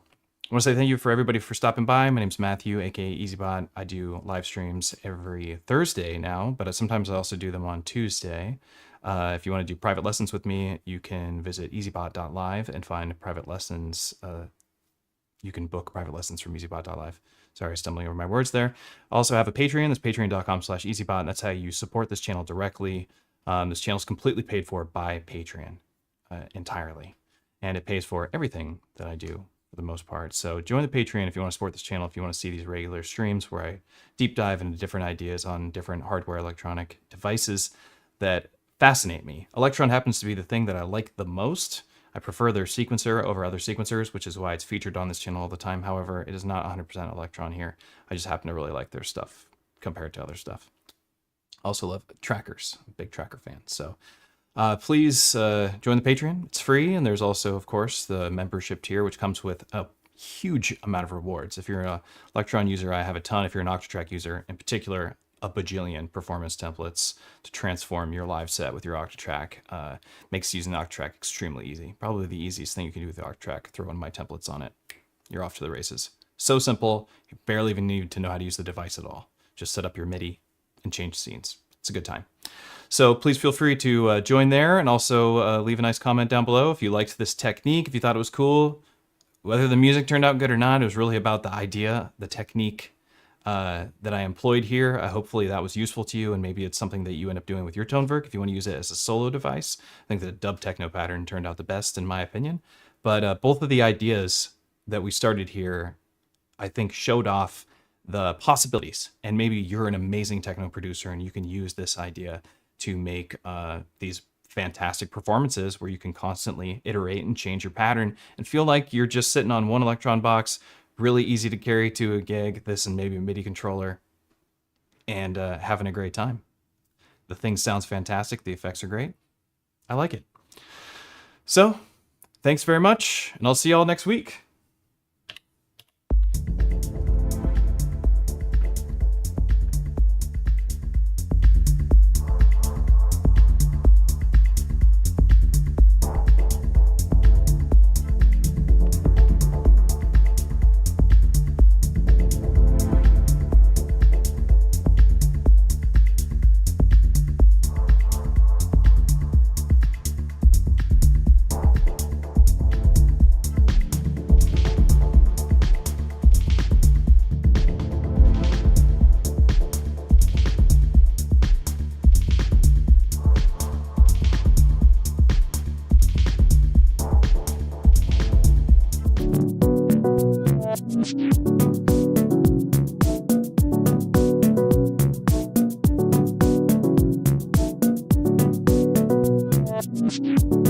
I want to say thank you for everybody for stopping by. My name's Matthew, aka EZBOT. I do live streams every Thursday now, but sometimes I also do them on Tuesday. If you want to do private lessons with me, you can visit ezbot.live and find private lessons. You can book private lessons from ezbot.live. Sorry, stumbling over my words there. I also have a Patreon. That's patreon.com/EZBot, and that's how you support this channel directly. This channel is completely paid for by Patreon entirely, and it pays for everything that I do for the most part. So join the Patreon if you want to support this channel, if you want to see these regular streams where I deep dive into different ideas on different hardware electronic devices that fascinate me. Electron happens to be the thing that I like the most. I prefer their sequencer over other sequencers, which is why it's featured on this channel all the time. However, it is not 100% Electron here. I just happen to really like their stuff compared to other stuff. I also love trackers. I'm a big tracker fan. So please join the Patreon. It's free. And there's also, of course, the membership tier, which comes with a huge amount of rewards. If you're an Electron user, I have a ton. If you're an Octatrack user, in particular, a bajillion performance templates to transform your live set with your Octatrack. Makes using Octatrack extremely easy. Probably the easiest thing you can do with the Octatrack. Throw one of my templates on it. You're off to the races. So simple, you barely even need to know how to use the device at all. Just set up your MIDI and change scenes. It's a good time. So please feel free to join there, and also leave a nice comment down below if you liked this technique, if you thought it was cool. Whether the music turned out good or not, it was really about the idea, the technique that I employed here. Hopefully that was useful to you, and maybe it's something that you end up doing with your Tonverk if you want to use it as a solo device. I think the dub techno pattern turned out the best in my opinion. But both of the ideas that we started here, I think, showed off the possibilities. And maybe you're an amazing techno producer and you can use this idea to make these fantastic performances where you can constantly iterate and change your pattern and feel like you're just sitting on one Electron box, really easy to carry to a gig, this and maybe a MIDI controller, and having a great time. The thing sounds fantastic. The effects are great. I like it. So thanks very much, and I'll see y'all next week. You